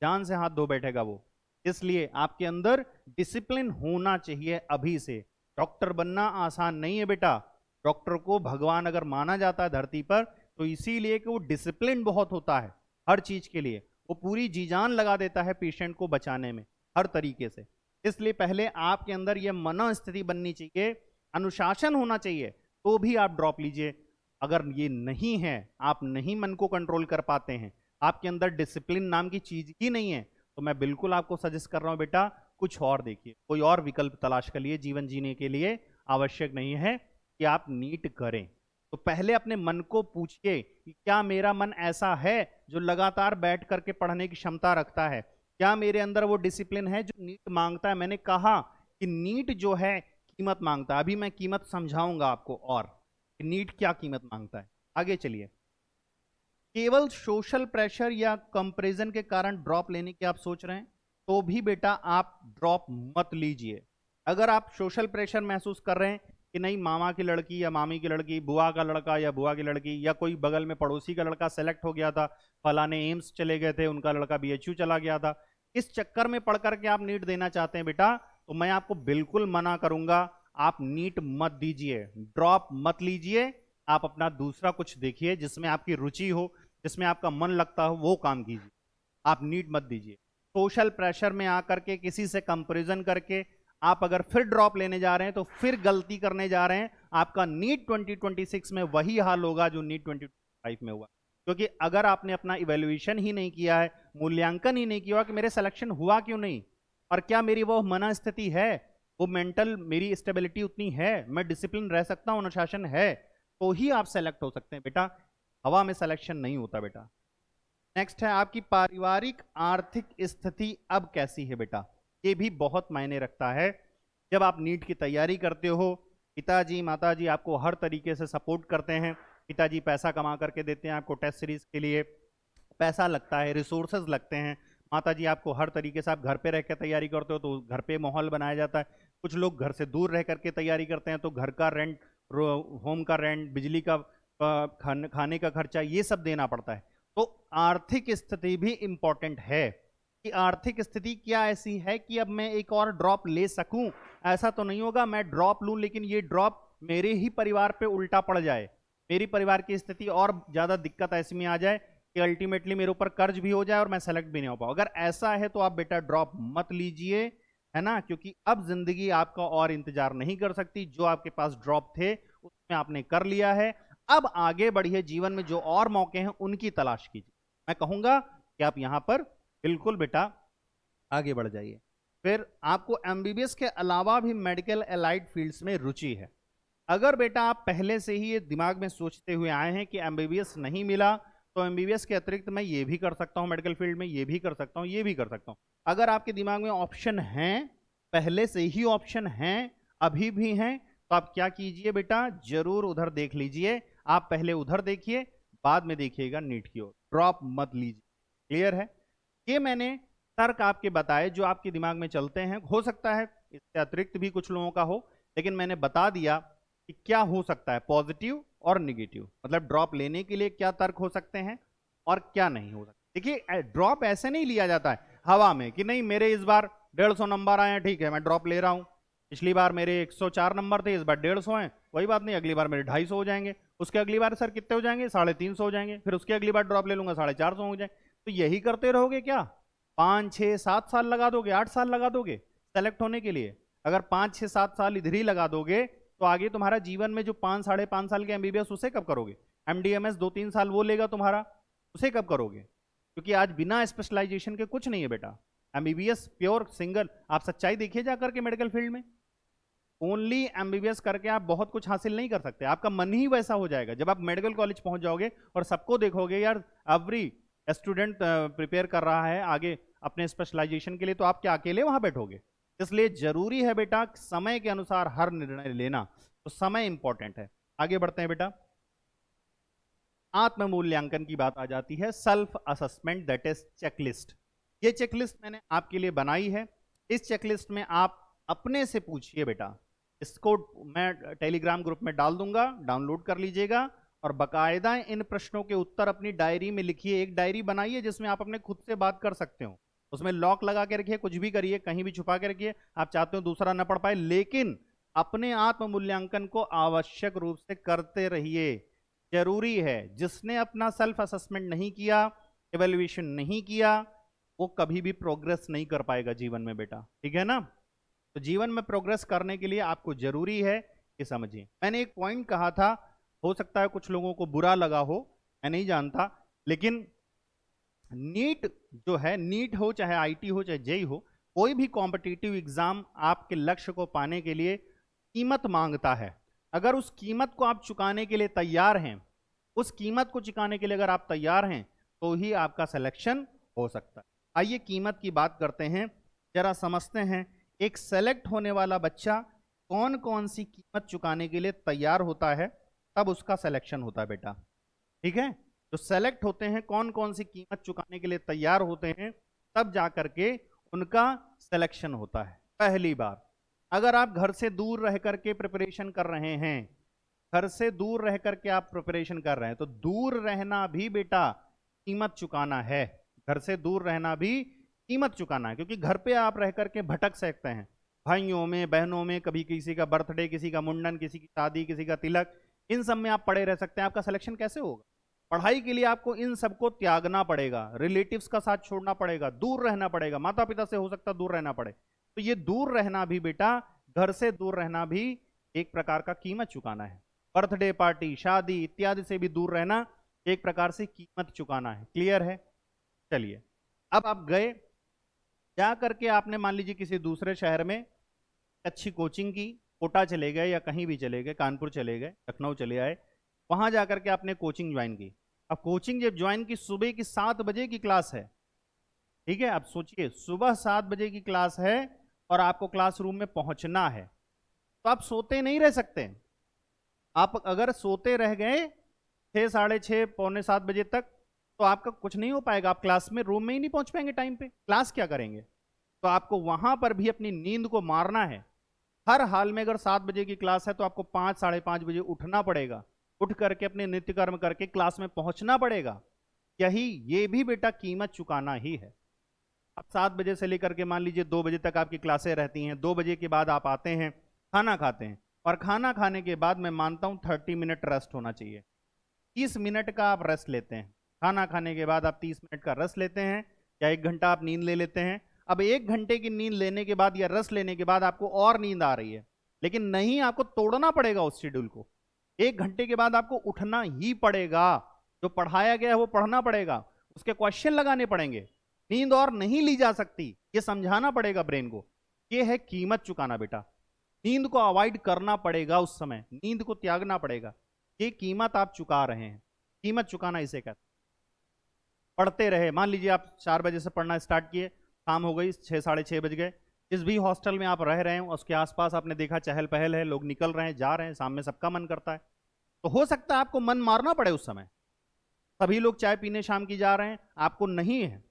जान से हाथ धो बैठेगा वो। इसलिए आपके अंदर डिसिप्लिन होना चाहिए अभी से। डॉक्टर बनना आसान नहीं है बेटा। डॉक्टर को भगवान अगर माना जाता है धरती पर तो इसीलिए कि वो डिसिप्लिन बहुत होता है हर चीज के लिए, वो पूरी जी जान लगा देता है पेशेंट को बचाने में हर तरीके से। इसलिए पहले आपके अंदर यह मनोस्थिति बननी चाहिए, अनुशासन होना चाहिए, तो भी आप ड्रॉप लीजिए। अगर ये नहीं है, आप नहीं मन को कंट्रोल कर पाते हैं, आपके अंदर डिसिप्लिन नाम की चीज ही नहीं है, तो मैं बिल्कुल आपको सजेस्ट कर रहा हूं बेटा कुछ और देखिए, कोई और विकल्प तलाश कर लिए। जीवन जीने के लिए आवश्यक नहीं है कि आप नीट करें। तो पहले अपने मन को पूछिए कि क्या मेरा मन ऐसा है जो लगातार बैठ करके पढ़ने की क्षमता रखता है? क्या मेरे अंदर वो डिसिप्लिन है जो नीट मांगता है? मैंने कहा कि नीट जो है कीमत मांगता है, अभी मैं कीमत समझाऊंगा आपको और कि नीट क्या कीमत मांगता है। आगे चलिए। केवल सोशल प्रेशर या कंपैरिजन के कारण ड्रॉप लेने की आप सोच रहे हैं तो भी बेटा आप ड्रॉप मत लीजिए। अगर आप सोशल प्रेशर महसूस कर रहे हैं कि नहीं, मामा की लड़की या मामी की लड़की, बुआ का लड़का या बुआ की लड़की, या कोई बगल में पड़ोसी का लड़का सेलेक्ट हो गया था, फलाने एम्स चले गए थे, उनका लड़का बीएचयू चला गया था, इस चक्कर में पढ़ करके आप नीट देना चाहते हैं बेटा, तो मैं आपको बिल्कुल मना करूंगा, आप नीट मत दीजिए, ड्रॉप मत लीजिए। आप अपना दूसरा कुछ देखिए जिसमें आपकी रुचि हो, जिसमें आपका मन लगता हो, वो काम कीजिए। आप नीट मत दीजिए। सोशल प्रेशर में आकर के किसी से कंपैरिजन करके आप अगर फिर ड्रॉप लेने जा रहे हैं तो फिर गलती करने जा रहे हैं। आपका नीट 2026 में वही हाल होगा जो नीट 2025 में हुआ। क्योंकि अगर आपने अपना इवेल्युएशन ही नहीं किया है, मूल्यांकन ही नहीं किया कि मेरे सिलेक्शन हुआ क्यों नहीं, और क्या मेरी वो मनस्थिति है, वो मेंटल मेरी स्टेबिलिटी उतनी है, मैं डिसिप्लिन रह सकता हूं, अनुशासन है, तो ही आप सेलेक्ट हो सकते हैं बेटा। हवा में सिलेक्शन नहीं होता बेटा। नेक्स्ट है आपकी पारिवारिक आर्थिक स्थिति अब कैसी है बेटा। ये भी बहुत मायने रखता है। जब आप नीट की तैयारी करते हो, पिताजी माताजी आपको हर तरीके से सपोर्ट करते हैं। पिताजी पैसा कमा करके देते हैं आपको, टेस्ट सीरीज के लिए पैसा लगता है, रिसोर्सेज लगते हैं। माताजी आपको हर तरीके से, आप घर पे रह कर तैयारी करते हो तो घर पे माहौल बनाया जाता है। कुछ लोग घर से दूर रह करके तैयारी करते हैं तो घर का रेंट, होम का रेंट, बिजली का, खाने का खर्चा, ये सब देना पड़ता है। तो आर्थिक स्थिति भी इंपॉर्टेंट है कि आर्थिक स्थिति क्या ऐसी है कि अब मैं एक और ड्रॉप ले सकूं। ऐसा तो नहीं होगा मैं ड्रॉप लूं लेकिन ये ड्रॉप मेरे ही परिवार पे उल्टा पड़ जाए, मेरी परिवार की स्थिति और ज्यादा दिक्कत ऐसी में आ जाए कि अल्टीमेटली मेरे ऊपर कर्ज भी हो जाए और मैं सेलेक्ट भी नहीं हो पाऊं। अगर ऐसा है तो आप बेटा ड्रॉप मत लीजिए, है ना, क्योंकि अब जिंदगी आपका और इंतजार नहीं कर सकती। जो आपके पास ड्रॉप थे उसमें आपने कर लिया है, अब आगे बढ़िए, जीवन में जो और मौके हैं उनकी तलाश कीजिए। मैं कहूंगा कि आप यहां पर बिल्कुल बेटा आगे बढ़ जाइए। फिर आपको एमबीबीएस के अलावा भी मेडिकल एलाइड फील्ड्स में रुचि है। अगर बेटा आप पहले से ही ये दिमाग में सोचते हुए आए हैं कि एमबीबीएस नहीं मिला तो एमबीबीएस के अतिरिक्त मैं ये भी कर सकता हूं, मेडिकल फील्ड में ये भी कर सकता हूं, ये भी कर सकता हूं, अगर आपके दिमाग में ऑप्शन हैं, पहले से ही ऑप्शन हैं, अभी भी हैं, तो आप क्या कीजिए बेटा, जरूर उधर देख लीजिए। आप पहले उधर देखिए, बाद में देखिएगा नीट की ओर, ड्रॉप मत लीजिए। क्लियर है? ये मैंने तर्क आपके बताए जो आपके दिमाग में चलते हैं। हो सकता है इससे अतिरिक्त भी कुछ लोगों का हो, लेकिन मैंने बता दिया कि क्या हो सकता है, पॉजिटिव और निगेटिव, मतलब ड्रॉप लेने के लिए क्या तर्क हो सकते हैं और क्या नहीं हो सकता। देखिए ड्रॉप ऐसे नहीं लिया जाता है हवा में कि नहीं मेरे इस बार 150 नंबर आए हैं, ठीक है मैं ड्रॉप ले रहा हूं। पिछली बार मेरे 104 नंबर थे, इस बार 150 हैं, कोई बात नहीं, अगली बार मेरे 250 हो जाएंगे, उसके अगली बार सर कितने हो जाएंगे, 350 हो जाएंगे, फिर उसकी अगली बार ड्रॉप ले लूंगा 450 हो जाए। तो यही करते रहोगे क्या? 5 6 7 साल लगा दोगे, 8 साल लगा दोगे सेलेक्ट होने के लिए? अगर 5 6 7 साल इधर ही लगा दोगे तो आगे तुम्हारा जीवन में जो 5 साढ़े 5 साल के एमबीबीएस उसे कब करोगे? एमडीएमएस 2 3 साल वो लेगा तुम्हारा, उसे कब करोगे? क्योंकि आज बिना स्पेशलाइजेशन के कुछ नहीं है बेटा। एमबीबीएस प्योर सिंगल, आप सच्चाई देखिए जाकर के मेडिकल फील्ड में, ओनली एमबीबीएस करके आप बहुत कुछ हासिल नहीं कर सकते। आपका मन ही वैसा हो जाएगा जब आप मेडिकल कॉलेज पहुंच जाओगे और सबको देखोगे यार एवरी स्टूडेंट प्रिपेयर कर रहा है आगे अपने स्पेशलाइजेशन के लिए, तो आप क्या अकेले वहां बैठोगे? इसलिए जरूरी है बेटा समय के अनुसार हर निर्णय लेना, तो समय इंपॉर्टेंट है। आगे बढ़ते हैं बेटा। आत्म मूल्यांकन की बात आ जाती है, self assessment that is checklist. ये चेकलिस्ट मैंने आपके लिए बनाई है। इस चेकलिस्ट में आप अपने से पूछिए बेटा, इसको मैं टेलीग्राम ग्रुप में डाल दूंगा, डाउनलोड कर लीजिएगा और बकायदा इन प्रश्नों के उत्तर अपनी डायरी में लिखिए। एक डायरी बनाइए जिसमें आप अपने खुद से बात कर सकते हो, उसमें लॉक लगा के रखिए, कुछ भी करिए, कहीं भी छुपा के रखिए, आप चाहते हो दूसरा न पढ़ पाए, लेकिन अपने आत्म मूल्यांकन को आवश्यक रूप से करते रहिए, जरूरी है। जिसने अपना सेल्फ असेसमेंट नहीं किया, इवेल्युएशन नहीं किया, वो कभी भी प्रोग्रेस नहीं कर पाएगा जीवन में बेटा, ठीक है ना? तो जीवन में प्रोग्रेस करने के लिए आपको जरूरी है कि समझिए। मैंने एक पॉइंट कहा था, हो सकता है कुछ लोगों को बुरा लगा हो, मैं नहीं जानता, लेकिन नीट जो है, नीट हो चाहे आईटी हो चाहे जेई हो, कोई भी कॉम्पिटिटिव एग्जाम आपके लक्ष्य को पाने के लिए कीमत मांगता है। अगर उस कीमत को आप चुकाने के लिए तैयार हैं, उस कीमत को चुकाने के लिए अगर आप तैयार हैं तो ही आपका सिलेक्शन हो सकता है। आइए कीमत की बात करते हैं, जरा समझते हैं एक सेलेक्ट होने वाला बच्चा कौन कौन सी कीमत चुकाने के लिए तैयार होता है, तब उसका सिलेक्शन होता है बेटा, ठीक है? जो सेलेक्ट होते हैं कौन कौन सी कीमत चुकाने के लिए तैयार होते हैं, तब जाकर के उनका सिलेक्शन होता है। पहली बार, अगर आप घर से दूर रह करके प्रिपरेशन कर रहे हैं, घर से दूर रह करके आप प्रिपरेशन कर रहे हैं, तो दूर रहना भी बेटा कीमत चुकाना है। घर से दूर रहना भी कीमत चुकाना है, क्योंकि घर पे आप रह करके भटक सकते हैं, भाइयों में बहनों में, कभी किसी का बर्थडे, किसी का मुंडन, किसी की शादी, किसी का तिलक, इन सब में आप पड़े रह सकते हैं, आपका सिलेक्शन कैसे होगा? पढ़ाई के लिए आपको इन सबको त्यागना पड़ेगा, रिलेटिव्स का साथ छोड़ना पड़ेगा, दूर रहना पड़ेगा, माता पिता से हो सकता दूर रहना पड़े। तो ये दूर रहना भी बेटा, घर से दूर रहना भी एक प्रकार का कीमत चुकाना है। बर्थडे पार्टी, शादी इत्यादि से भी दूर रहना एक प्रकार से कीमत चुकाना है। क्लियर है? चलिए, अब आप गए, जा करके आपने मान लीजिए किसी दूसरे शहर में अच्छी कोचिंग की, कोटा चले गए या कहीं भी चले गए, कानपुर चले गए, लखनऊ चले आए, वहां जाकर के आपने कोचिंग ज्वाइन की। अब कोचिंग जब ज्वाइन की, सुबह की 7 बजे की क्लास है, ठीक है? आप सोचिए, सुबह 7 बजे की क्लास है और आपको क्लासरूम में पहुंचना है, तो आप सोते नहीं रह सकते। आप अगर सोते रह गए 6, साढ़े 6, पौने 7 बजे तक, तो आपका कुछ नहीं हो पाएगा, आप क्लास में, रूम में ही नहीं पहुंच पाएंगे टाइम पे, क्लास क्या करेंगे? तो आपको वहां पर भी अपनी नींद को मारना है। हर हाल में अगर 7 बजे की क्लास है तो आपको 5, साढ़े 5 बजे उठना पड़ेगा, उठ करके अपने नित्य कर्म करके क्लास में पहुंचना पड़ेगा। यही, ये भी बेटा कीमत चुकाना ही है। अब 7 बजे से लेकर के मान लीजिए 2 बजे तक आपकी क्लासें रहती हैं, 2 बजे के बाद आप आते हैं, खाना खाते हैं, और खाना खाने के बाद मैं मानता हूं 30 मिनट रेस्ट होना चाहिए। 30 मिनट का आप रेस्ट लेते हैं, खाना खाने के बाद आप 30 मिनट का रेस्ट लेते हैं, या 1 घंटा आप नींद ले लेते हैं। अब 1 घंटे की नींद लेने के बाद या रेस्ट लेने के बाद आपको और नींद आ रही है, लेकिन नहीं, आपको तोड़ना पड़ेगा उस शेड्यूल को। 1 घंटे के बाद आपको उठना ही पड़ेगा, जो पढ़ाया गया है वो पढ़ना पड़ेगा, उसके क्वेश्चन लगाने पड़ेंगे, नींद और नहीं ली जा सकती, ये समझाना पड़ेगा ब्रेन को। ये है कीमत चुकाना बेटा। नींद को अवॉइड करना पड़ेगा, उस समय नींद को त्यागना पड़ेगा। ये कीमत आप चुका रहे हैं, कीमत चुकाना इसे कहते हैं। पढ़ते रहे, मान लीजिए आप 4 बजे से पढ़ना स्टार्ट किए, शाम हो गई, 6, साढ़े 6 बज गए। जिस भी हॉस्टल में आप रह रहे हैं उसके आसपास आपने देखा चहल पहल है, लोग निकल रहे हैं, जा रहे हैं, शाम में सबका मन करता है, तो हो सकता है आपको मन मारना पड़े उस समय। सभी लोग चाय पीने शाम की जा रहे हैं, आपको नहीं है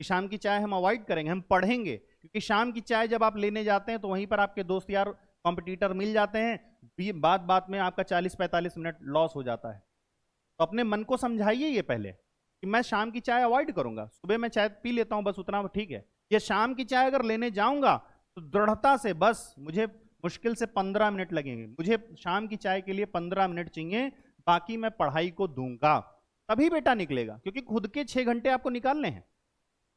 कि शाम की चाय हम अवॉइड करेंगे, हम पढ़ेंगे, क्योंकि शाम की चाय जब आप लेने जाते हैं तो वहीं पर आपके दोस्त यार, कॉम्पिटिटर मिल जाते हैं, बात बात में आपका 40-45 मिनट लॉस हो जाता है। तो अपने मन को समझाइए ये पहले कि मैं शाम की चाय अवॉइड करूंगा, सुबह मैं चाय पी लेता हूं, बस उतना ठीक है। ये शाम की चाय अगर लेने जाऊंगा तो दृढ़ता से, बस मुझे मुश्किल से 15 मिनट लगेंगे, मुझे शाम की चाय के लिए 15 मिनट चाहिए, बाकी मैं पढ़ाई को दूंगा, तभी बेटा निकलेगा, क्योंकि खुद के 6 घंटे आपको निकालने हैं।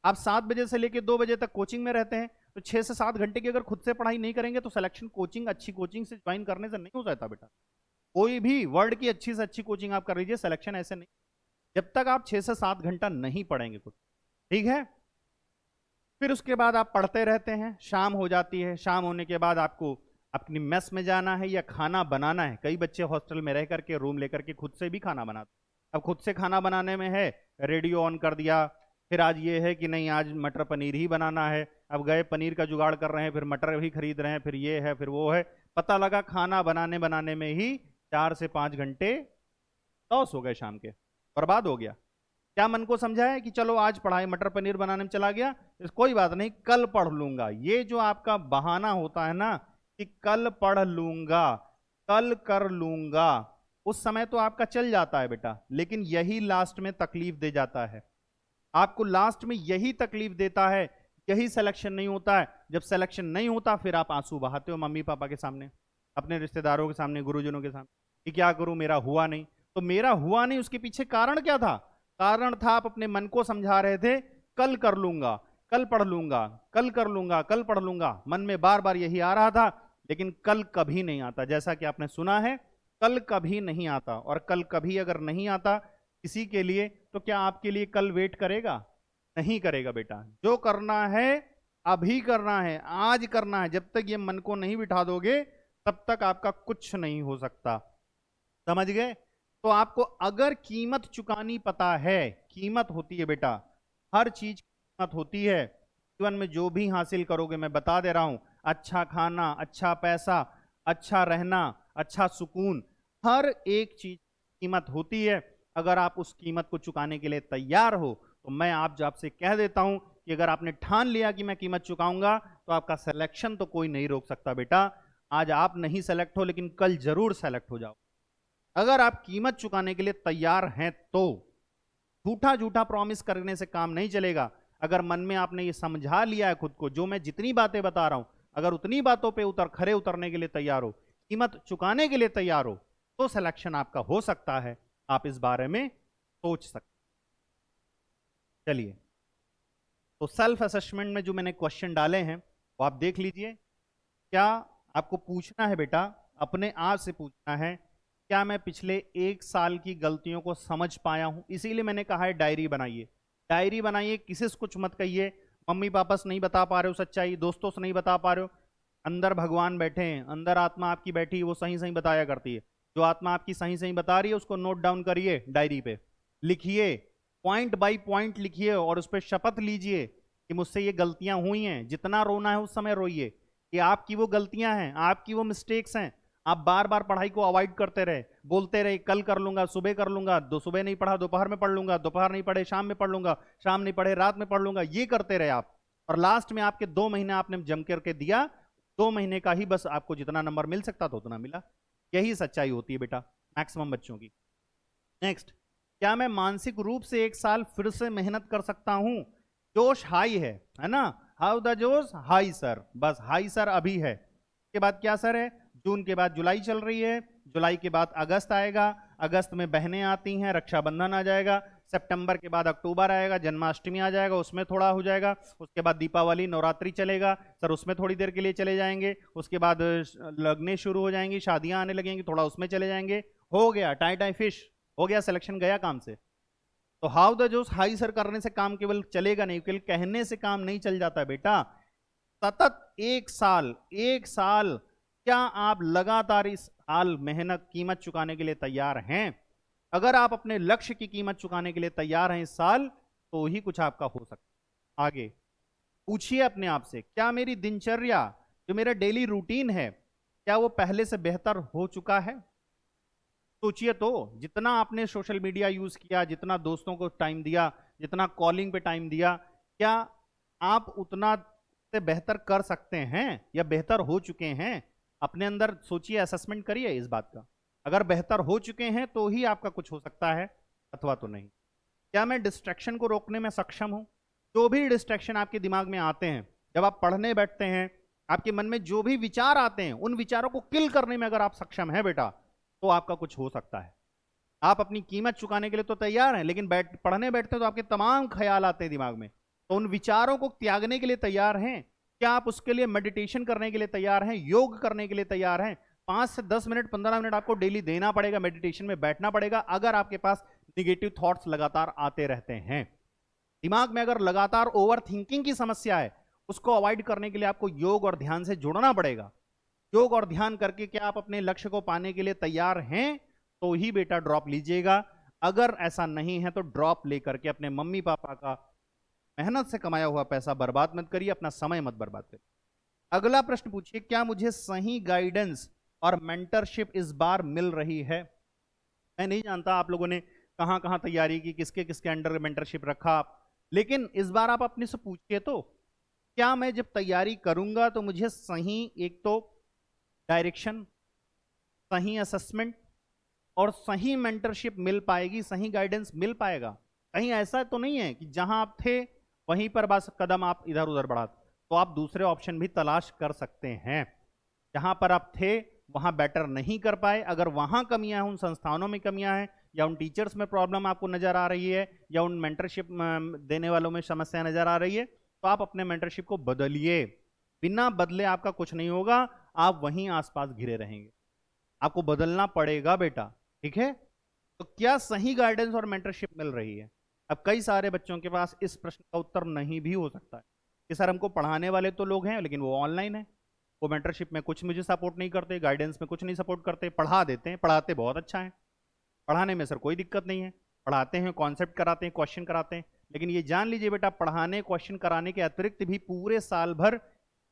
आप 7 बजे से लेकर 2 बजे तक कोचिंग में रहते हैं, तो 6 से 7 घंटे की अगर खुद से पढ़ाई नहीं करेंगे तो सिलेक्शन कोचिंग, अच्छी कोचिंग से ज्वाइन करने से नहीं हो जाता बेटा। कोई भी वर्ल्ड की अच्छी से अच्छी कोचिंग आप कर लीजिए, सिलेक्शन ऐसे नहीं, जब तक आप 6 से 7 घंटा नहीं पढ़ेंगे कुछ, ठीक है? फिर उसके बाद आप पढ़ते रहते हैं, शाम हो जाती है, शाम होने के बाद आपको अपनी मेस में जाना है या खाना बनाना है। कई बच्चे हॉस्टल में रह करके, रूम लेकर के खुद से भी खाना बनाते। अब खुद से खाना बनाने में है, रेडियो ऑन कर दिया, फिर आज ये है कि नहीं आज मटर पनीर ही बनाना है, अब गए पनीर का जुगाड़ कर रहे हैं, फिर मटर भी खरीद रहे हैं, फिर ये है फिर वो है, पता लगा खाना बनाने बनाने में ही 4 से 5 घंटे लॉस हो गए, शाम के बर्बाद हो गया। क्या मन को समझाया कि चलो आज पढ़ाई मटर पनीर बनाने में चला गया, कोई बात नहीं, कल पढ़ लूंगा। ये जो आपका बहाना होता है ना कि कल पढ़ लूंगा, कल कर लूंगा, उस समय तो आपका चल जाता है बेटा, लेकिन यही लास्ट में तकलीफ दे जाता है। आपको लास्ट में यही तकलीफ देता है, यही सिलेक्शन नहीं होता है। जब सिलेक्शन नहीं होता फिर आप आंसू बहाते हो मम्मी पापा के सामने, अपने रिश्तेदारों के सामने, गुरुजनों के सामने कि क्या करूं, मेरा हुआ नहीं। तो मेरा हुआ नहीं, उसके पीछे कारण क्या था? कारण था आप अपने मन को समझा रहे थे, कल कर लूंगा, कल पढ़ लूंगा, कल कर लूंगा, कल पढ़ लूंगा, मन में बार बार यही आ रहा था, लेकिन कल कभी नहीं आता। जैसा कि आपने सुना है, कल कभी नहीं आता, और कल कभी अगर नहीं आता किसी के लिए, तो क्या आपके लिए कल वेट करेगा? नहीं करेगा बेटा। जो करना है अभी करना है, आज करना है। जब तक ये मन को नहीं बिठा दोगे तब तक आपका कुछ नहीं हो सकता। समझ गए? तो आपको अगर कीमत चुकानी पता है, कीमत होती है बेटा, हर चीज की कीमत होती है। जीवन में जो भी हासिल करोगे, मैं बता दे रहा हूं, अच्छा खाना, अच्छा पैसा, अच्छा रहना, अच्छा सुकून, हर एक चीज की कीमत होती है। अगर आप उस कीमत को चुकाने के लिए तैयार हो तो मैं आपसे कह देता हूं कि अगर आपने ठान लिया कि मैं कीमत चुकाऊंगा तो आपका सिलेक्शन तो कोई नहीं रोक सकता बेटा। आज आप नहीं सेलेक्ट हो, लेकिन कल जरूर सेलेक्ट हो जाओ। अगर आप कीमत चुकाने के लिए तैयार हैं तो झूठा झूठा प्रॉमिस करने से काम नहीं चलेगा। अगर मन में आपने ये समझा लिया है खुद को, जो मैं जितनी बातें बता रहा हूं, अगर उतनी बातों पे खरे उतरने के लिए तैयार हो, कीमत चुकाने के लिए तैयार हो, तो सिलेक्शन आपका हो सकता है, आप इस बारे में सोच सकते। चलिए, तो सेल्फ असेसमेंट में जो मैंने क्वेश्चन डाले हैं वो आप देख लीजिए। क्या आपको पूछना है बेटा, अपने आप से पूछना है, क्या मैं पिछले 1 साल की गलतियों को समझ पाया हूं? इसीलिए मैंने कहा है डायरी बनाइए। डायरी बनाइए, किसी से कुछ मत कहिए, मम्मी पापा से नहीं बता पा रहे हो सच्चाई, दोस्तों से नहीं बता पा रहे हो, अंदर भगवान बैठे हैं, अंदर आत्मा आपकी बैठी है, वो सही सही बताया करती है। जो आत्मा आपकी सही सही बता रही है उसको नोट डाउन करिए, डायरी पे लिखिए, पॉइंट बाय पॉइंट लिखिए और उस पर शपथ लीजिए कि मुझसे ये गलतियां हुई हैं। जितना रोना है उस समय रोइए कि आपकी वो गलतियां हैं, आपकी वो मिस्टेक्स हैं। आप बार बार पढ़ाई को अवॉइड करते रहे, बोलते रहे कल कर लूंगा, सुबह कर लूंगा, दो सुबह नहीं पढ़ा दोपहर में पढ़ लूंगा, दोपहर नहीं पढ़े शाम में पढ़ लूंगा, शाम नहीं पढ़े रात में पढ़ लूंगा, ये करते रहे आप। और लास्ट में आपके 2 महीने आपने जम करके दिया, 2 महीने का ही बस आपको जितना नंबर मिल सकता था उतना मिला। यही सच्चाई होती है बेटा मैक्सिमम बच्चों की। नेक्स्ट, क्या मैं मानसिक रूप से 1 साल फिर से मेहनत कर सकता हूं? जोश हाई है ना? हाउ द जोश हाई सर, बस हाई सर अभी है। के बाद क्या सर है? जून के बाद जुलाई चल रही है, जुलाई के बाद अगस्त आएगा, अगस्त में बहनें आती हैं, रक्षाबंधन आ जाएगा, सितंबर के बाद अक्टूबर आएगा, जन्माष्टमी आ जाएगा, उसमें थोड़ा हो जाएगा, उसके बाद दीपावली नवरात्रि चलेगा सर, उसमें थोड़ी देर के लिए चले जाएंगे, उसके बाद लगने शुरू हो जाएंगी, शादियां आने लगेंगी, थोड़ा उसमें चले जाएंगे। हो गया टाई टाई फिश, हो गया, सिलेक्शन गया काम से। तो हाउ द जोश हाई सर करने से काम केवल चलेगा नहीं, केवल कहने से काम नहीं चल जाता बेटा। सतत 1 साल, 1 साल, क्या आप लगातार इस साल मेहनत कीमत चुकाने के लिए तैयार हैं? अगर आप अपने लक्ष्य की कीमत चुकाने के लिए तैयार हैं इस साल, तो ही कुछ आपका हो सकता है। आगे पूछिए अपने आप से, क्या मेरी दिनचर्या, जो मेरा डेली रूटीन है, क्या वो पहले से बेहतर हो चुका है? सोचिए तो, जितना आपने सोशल मीडिया यूज किया, जितना दोस्तों को टाइम दिया, जितना कॉलिंग पे टाइम दिया, क्या आप उतना से बेहतर कर सकते हैं या बेहतर हो चुके हैं? अपने अंदर सोचिए, असेसमेंट करिए इस बात का। अगर बेहतर हो चुके हैं तो ही आपका कुछ हो सकता है, अथवा तो नहीं। क्या मैं डिस्ट्रैक्शन को रोकने में सक्षम हूं? जो भी डिस्ट्रैक्शन आपके दिमाग में आते हैं, जब आप पढ़ने बैठते हैं, आपके मन में जो भी विचार आते हैं, उन विचारों को किल करने में अगर आप सक्षम हैं बेटा, तो आपका कुछ हो सकता है। आप अपनी कीमत चुकाने के लिए तो तैयार हैं, लेकिन पढ़ने बैठते हैं तो आपके तमाम ख्याल आते हैं दिमाग में, तो उन विचारों को त्यागने के लिए तैयार हैं? क्या आप उसके लिए मेडिटेशन करने के लिए तैयार हैं, योग करने के लिए तैयार हैं? 5 से 10 मिनट 15 मिनट आपको डेली देना पड़ेगा, मेडिटेशन में बैठना पड़ेगा, अगर आपके पास निगेटिव थॉट्स लगातार आते रहते हैं। दिमाग में अगर लगातार ओवर थिंकिंग की समस्या है, उसको अवॉइड करने के लिए आपको योग और ध्यान से जुड़ना पड़ेगा। योग और ध्यान करके क्या आप अपने लक्ष्य को पाने के लिए तैयार हैं? तो ही बेटा ड्रॉप लीजिएगा। अगर ऐसा नहीं है तो ड्रॉप लेकर के अपने मम्मी पापा का मेहनत से कमाया हुआ पैसा बर्बाद मत करिए, अपना समय मत बर्बाद करिए। अगला प्रश्न पूछिए, क्या मुझे सही गाइडेंस और मेंटरशिप इस बार मिल रही है? मैं नहीं जानता आप लोगों ने कहां कहां तैयारी की, किसके किसके अंडर मेंटरशिप रखा, लेकिन इस बार आप अपने से पूछिए तो, क्या मैं जब तैयारी करूंगा तो मुझे सही, एक तो डायरेक्शन, सही असेसमेंट और सही मेंटरशिप मिल पाएगी, सही गाइडेंस मिल पाएगा? कहीं ऐसा तो नहीं है कि जहां आप थे वहीं पर बस कदम आप इधर उधर बढ़ा, तो आप दूसरे ऑप्शन भी तलाश कर सकते हैं। जहां पर आप थे वहां बेटर नहीं कर पाए, अगर वहां कमियां हैं, उन संस्थानों में कमियां हैं, या उन टीचर्स में प्रॉब्लम आपको नजर आ रही है, या उन मेंटरशिप देने वालों में समस्या नजर आ रही है, तो आप अपने मेंटरशिप को बदलिए। बिना बदले आपका कुछ नहीं होगा, आप वहीं आसपास घिरे रहेंगे। आपको बदलना पड़ेगा बेटा, ठीक है? तो क्या सही गाइडेंस और मेंटरशिप मिल रही है? अब कई सारे बच्चों के पास इस प्रश्न का उत्तर नहीं भी हो सकता है कि सर हमको पढ़ाने वाले तो लोग हैं लेकिन वो ऑनलाइन है, वो मेंटरशिप में कुछ मुझे सपोर्ट नहीं करते, गाइडेंस में कुछ नहीं सपोर्ट करते, पढ़ा देते हैं, पढ़ाते बहुत अच्छा है, पढ़ाने में सर कोई दिक्कत नहीं है, पढ़ाते हैं, कॉन्सेप्ट कराते हैं, क्वेश्चन कराते हैं, लेकिन ये जान लीजिए बेटा, पढ़ाने क्वेश्चन कराने के अतिरिक्त भी पूरे साल भर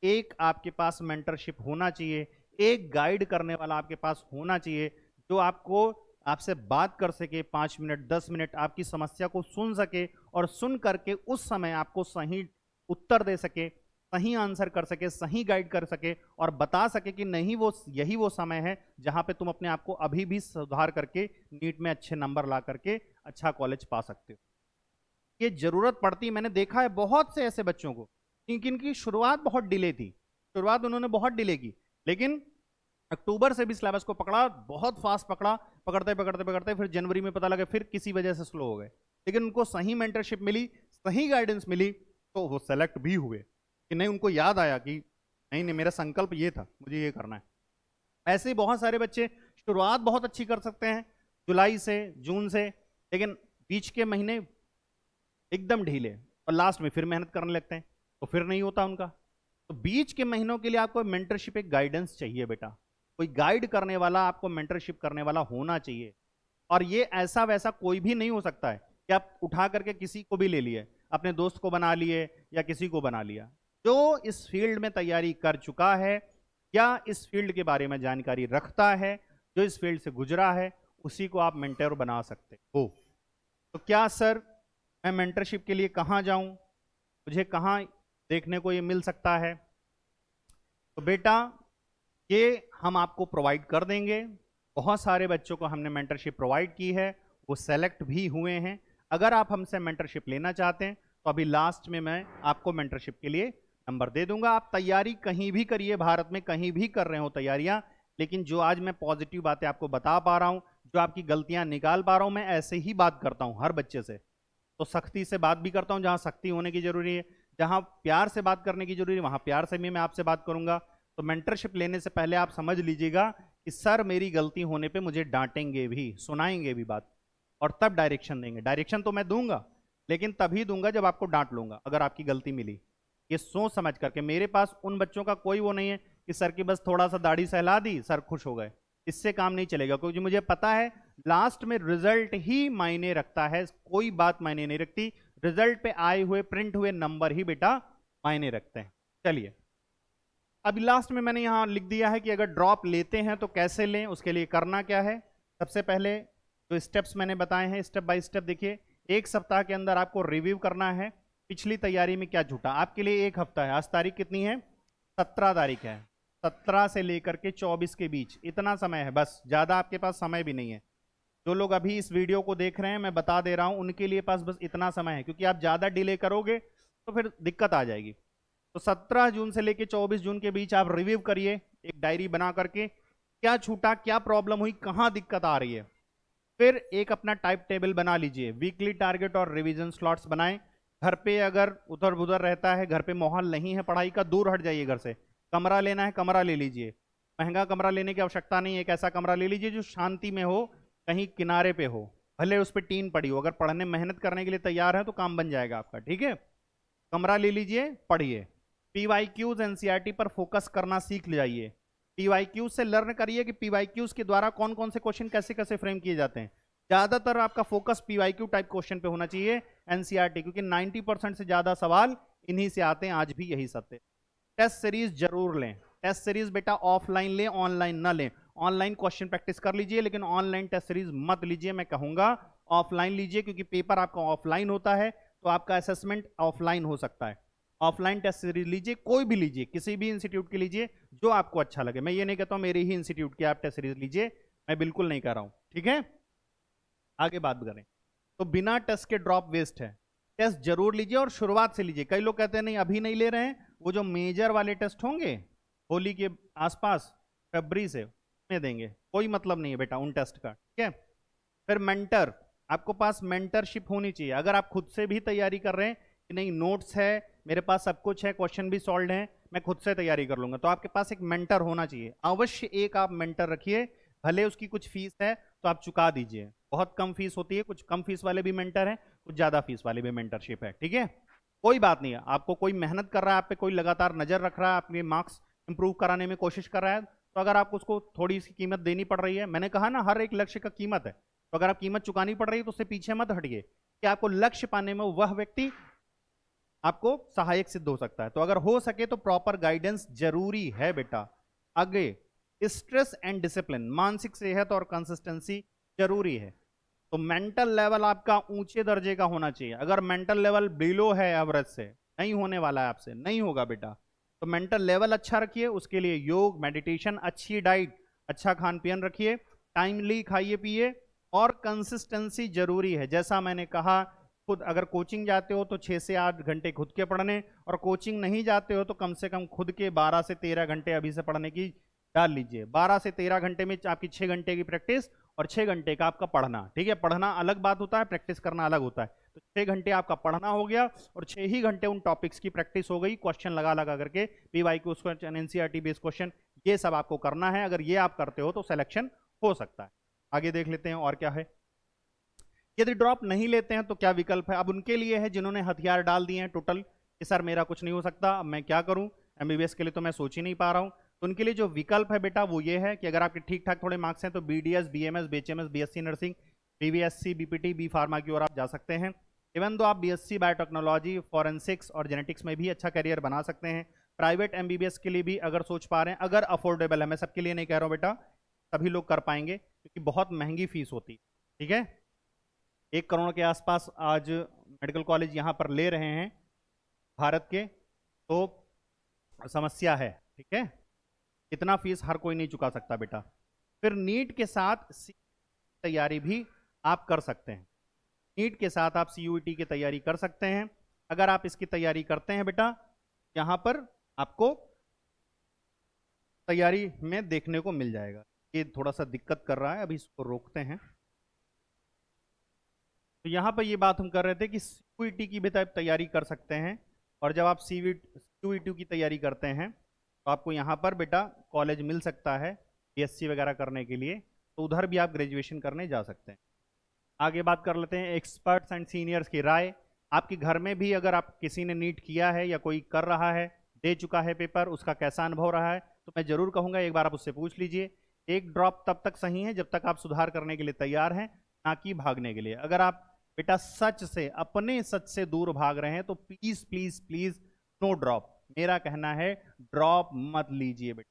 एक आपके पास मेंटरशिप होना चाहिए, एक गाइड करने वाला आपके पास होना चाहिए, जो आपको आपसे बात कर सके, 5 मिनट 10 मिनट आपकी समस्या को सुन सके और सुन करके उस समय आपको सही उत्तर दे सके, सही आंसर कर सके, सही गाइड कर सके और बता सके कि नहीं, वो यही वो समय है जहां पे तुम अपने आप को अभी भी सुधार करके नीट में अच्छे नंबर ला करके अच्छा कॉलेज पा सकते हो। ये जरूरत पड़ती है, मैंने देखा है बहुत से ऐसे बच्चों को जिनकी शुरुआत बहुत डिले थी, शुरुआत उन्होंने बहुत डिले की, लेकिन अक्टूबर से भी सिलेबस को पकड़ा, बहुत फास्ट पकड़ा, पकड़ते पकड़ते पकड़ते फिर जनवरी में पता लगा फिर किसी वजह से स्लो हो गए, लेकिन उनको सही मेंटरशिप मिली, सही गाइडेंस मिली, तो वो सेलेक्ट भी हुए कि नहीं, उनको याद आया कि नहीं नहीं मेरा संकल्प ये था, मुझे ये करना है। ऐसे ही बहुत सारे बच्चे शुरुआत बहुत अच्छी कर सकते हैं जुलाई से, जून से, लेकिन बीच के महीने एकदम ढीले और लास्ट में फिर मेहनत करने लगते हैं तो फिर नहीं होता उनका। तो बीच के महीनों के लिए आपको मेंटरशिप, एक गाइडेंस चाहिए बेटा, कोई गाइड करने वाला, आपको मेंटरशिप करने वाला होना चाहिए। और ये ऐसा वैसा कोई भी नहीं हो सकता है कि आप उठा करके किसी को भी ले लिए, अपने दोस्त को बना लिए या किसी को बना लिया। जो इस फील्ड में तैयारी कर चुका है या इस फील्ड के बारे में जानकारी रखता है, जो इस फील्ड से गुजरा है, उसी को आप मेंटर बना सकते हो। तो क्या सर मैं मेंटरशिप के लिए कहाँ जाऊं, मुझे कहाँ देखने को ये मिल सकता है? तो बेटा ये हम आपको प्रोवाइड कर देंगे। बहुत सारे बच्चों को हमने मेंटरशिप प्रोवाइड की है, वो सेलेक्ट भी हुए हैं। अगर आप हमसे मेंटरशिप लेना चाहते हैं तो अभी लास्ट में मैं आपको मेंटरशिप के लिए नंबर दे दूंगा। आप तैयारी कहीं भी करिए, भारत में कहीं भी कर रहे हो तैयारियां, लेकिन जो आज मैं पॉजिटिव बातें आपको बता पा रहा हूं, जो आपकी गलतियां निकाल पा रहा हूं, मैं ऐसे ही बात करता हूं हर बच्चे से। तो सख्ती से बात भी करता हूं जहां सख्ती होने की जरूरी है, जहां प्यार से बात करने की जरूरी है वहां प्यार से भी मैं आपसे बात करूंगा। तो मेंटरशिप लेने से पहले आप समझ लीजिएगा कि सर मेरी गलती होने पे मुझे डांटेंगे भी, सुनाएंगे भी बात, और तब डायरेक्शन देंगे। डायरेक्शन तो मैं दूंगा, लेकिन तभी दूंगा जब आपको डांट लूंगा अगर आपकी गलती मिली। ये सोच समझ करके, मेरे पास उन बच्चों का कोई वो नहीं है कि सर की बस थोड़ा सा दाढ़ी सहला दी, सर खुश हो गए, इससे काम नहीं चलेगा। क्योंकि मुझे पता है लास्ट में रिजल्ट ही मायने रखता है, कोई बात मायने नहीं रखती। रिजल्ट पे आए हुए प्रिंट हुए नंबर ही बेटा मायने रखते हैं। चलिए अभी लास्ट में मैंने यहां लिख दिया है कि अगर ड्रॉप लेते हैं तो कैसे लें, उसके लिए करना क्या है। सबसे पहले जो स्टेप्स मैंने बताए हैं स्टेप बाय स्टेप देखिए। एक सप्ताह के अंदर आपको रिव्यू करना है पिछली तैयारी में क्या छूटा। आपके लिए एक हफ्ता है, आज तारीख कितनी है? 17 तारीख है। 17 से लेकर के 24 के बीच इतना समय है, बस ज्यादा आपके पास समय भी नहीं है। जो लोग अभी इस वीडियो को देख रहे हैं मैं बता दे रहा हूं, उनके लिए पास बस इतना समय है, क्योंकि आप ज्यादा डिले करोगे तो फिर दिक्कत आ जाएगी। तो 17 जून से लेकर 24 जून के बीच आप रिव्यू करिए एक डायरी बना करके, क्या छूटा, क्या प्रॉब्लम हुई, कहां दिक्कत आ रही है। फिर एक अपना टाइप टेबल बना लीजिए, वीकली टारगेट और रिवीजन स्लॉट्स बनाएं। घर पे अगर उधर उधर रहता है, घर पे माहौल नहीं है पढ़ाई का, दूर हट जाइए घर से। कमरा लेना है कमरा ले लीजिए, महंगा कमरा लेने की आवश्यकता नहीं है, एक ऐसा कमरा ले लीजिए जो शांति में हो, कहीं किनारे पे हो, भले उस पर टीन पड़ी हो। अगर पढ़ने मेहनत करने के लिए तैयार है तो काम बन जाएगा आपका, ठीक है। कमरा ले लीजिए, पढ़िए। पीवाईक्यूज एनसीईआरटी पर फोकस करना सीख जाइए। पीवाईक्यूज से लर्न करिए कि पीवाईक्यूज के द्वारा कौन कौन से क्वेश्चन कैसे कैसे फ्रेम किए जाते हैं। ज्यादातर आपका फोकस पीवाईक्यू टाइप क्वेश्चन पे होना चाहिए एनसीईआरटी, क्योंकि 90% से ज्यादा सवाल इन्हीं से आते हैं, आज भी यही सत्य। टेस्ट सीरीज जरूर लें। टेस्ट सीरीज बेटा ऑफलाइन लें, ऑनलाइन ना लें। ऑनलाइन क्वेश्चन प्रैक्टिस कर लीजिए, लेकिन ऑनलाइन टेस्ट सीरीज मत लीजिए, मैं कहूंगा ऑफलाइन लीजिए, क्योंकि पेपर आपका ऑफलाइन होता है तो आपका असेसमेंट ऑफलाइन हो सकता है। ऑफलाइन टेस्ट सीरीज लीजिए, कोई भी लीजिए, किसी भी इंस्टीट्यूट की लीजिए जो आपको अच्छा लगे। मैं ये नहीं कहता हूं मेरे ही इंस्टीट्यूट की आप टेस्ट सीरीज लीजिए, मैं बिल्कुल नहीं कह रहा हूं, ठीक है। आगे बात करें तो बिना टेस्ट के ड्रॉप वेस्ट है। टेस्ट जरूर लीजिए और शुरुआत से लीजिए। कई लोग कहते हैं नहीं अभी नहीं ले रहे हैं, वो जो मेजर वाले टेस्ट होंगे होली के आसपास फरवरी से में देंगे, कोई मतलब नहीं है बेटा उन टेस्ट का, ठीक है। फिर मेंटर, आपको पास मेंटरशिप होनी चाहिए। अगर आप खुद से भी तैयारी कर रहे हैं कि नहीं नोट्स है मेरे पास, सब कुछ है, क्वेश्चन भी सॉल्व है, मैं खुद से तैयारी कर लूंगा, तो आपके पास एक मेंटर होना चाहिए। अवश्य एक आप मेंटर रखिए, भले उसकी कुछ फीस है तो आप चुका दीजिए, बहुत कम फीस होती है, कुछ कम फीस वाले भी मेंटर हैं, कुछ ज्यादा फीस वाले भी मेंटरशिप है, ठीक है। कोई बात नहीं है, आपको कोई मेहनत कर रहा है, आप पे कोई लगातार नजर रख रहा है, आपके मार्क्स इंप्रूव कराने में कोशिश कर रहा है, तो अगर आपको उसको थोड़ी सी कीमत देनी पड़ रही है, मैंने कहा ना हर एक लक्ष्य का कीमत है, तो अगर आप कीमत चुकानी पड़ रही है तो उससे पीछे मत हटिए कि आपको लक्ष्य पाने में वह व्यक्ति आपको सहायक सिद्ध हो सकता है। तो अगर हो सके तो प्रॉपर गाइडेंस जरूरी है बेटा। आगे स्ट्रेस एंड डिसिप्लिन, मानसिक सेहत और कंसिस्टेंसी जरूरी है। तो मेंटल लेवल आपका ऊंचे दर्जे का होना चाहिए। अगर मेंटल लेवल बिलो है एवरेज से, नहीं होने वाला है आपसे, नहीं होगा बेटा। तो मेंटल लेवल अच्छा रखिए, उसके लिए योग, मेडिटेशन, अच्छी डाइट, अच्छा खान पीन रखिए, टाइमली खाइए पिए, और कंसिस्टेंसी जरूरी है। जैसा मैंने कहा, खुद अगर कोचिंग जाते हो तो 6 से 8 घंटे खुद के पढ़ने, और कोचिंग नहीं जाते हो तो कम से कम खुद के 12 से 13 घंटे अभी से पढ़ने की डाल लीजिए। 12 से 13 घंटे में आपकी 6 घंटे की प्रैक्टिस और 6 घंटे का आपका पढ़ना। ठीक है, पढ़ना अलग बात होता है, प्रैक्टिस करना अलग होता है। तो 6 घंटे आपका पढ़ना हो गया और 6 ही घंटे उन टॉपिक्स की प्रैक्टिस हो गई, क्वेश्चन लगा लगा करके, PYQ question, NCERT based question, ये सब आपको करना है। अगर ये आप करते हो तो सिलेक्शन हो सकता है। आगे देख लेते हैं और क्या है। यदि ड्रॉप नहीं लेते हैं तो क्या विकल्प है। अब उनके लिए है जिन्होंने हथियार डाल दिए हैं टोटल कि सर मेरा कुछ नहीं हो सकता, अब मैं क्या करूं, एमबीबीएस के लिए तो मैं सोच ही नहीं पा रहा हूं। तो उनके लिए जो विकल्प है बेटा वो ये है कि अगर आपके ठीक ठाक थोड़े मार्क्स हैं तो BDS, BMS, BHMS, BSc nursing, BVSc, BPT, B pharma की ओर आप जा सकते हैं। इवन दो आप बीएससी बायोटेक्नोलॉजी, फॉरेंसिक्स और जेनेटिक्स में भी अच्छा करियर बना सकते हैं। प्राइवेट एमबीबीएस के लिए भी अगर सोच पा रहे हैं, अगर अफोर्डेबल है, मैं सबके लिए नहीं कह रहा हूँ बेटा, सभी लोग कर पाएंगे क्योंकि बहुत महंगी फीस होती है। ठीक है, 1 करोड़ के आसपास आज मेडिकल कॉलेज यहाँ पर ले रहे हैं भारत के, तो समस्या है। ठीक है, इतना फीस हर कोई नहीं चुका सकता बेटा। फिर नीट के साथ तैयारी भी आप कर सकते हैं। नीट के साथ आप सीयूईटी की तैयारी कर सकते हैं। अगर आप इसकी तैयारी करते हैं बेटा, यहां पर आपको तैयारी में देखने को मिल जाएगा। ये थोड़ा सा दिक्कत कर रहा है, अभी इसको रोकते हैं। तो यहाँ पर ये बात हम कर रहे थे कि सीयूईटी की भी तैयारी कर सकते हैं, और जब आप सीयूईटी की तैयारी करते हैं तो आपको यहाँ पर बेटा कॉलेज मिल सकता है बीएससी वगैरह करने के लिए, तो उधर भी आप ग्रेजुएशन करने जा सकते हैं। आगे बात कर लेते हैं एक्सपर्ट्स एंड सीनियर्स की राय। आपके घर में भी अगर आप किसी ने नीट किया है या कोई कर रहा है, दे चुका है पेपर, उसका कैसा अनुभव रहा है, तो मैं जरूर कहूँगा एक बार आप उससे पूछ लीजिए। एक ड्रॉप तब तक सही है जब तक आप सुधार करने के लिए तैयार हैं, ना कि भागने के लिए। अगर आप बेटा सच से, अपने सच से दूर भाग रहे हैं तो please please please no drop. मेरा कहना है ड्रॉप मत लीजिए बेटा।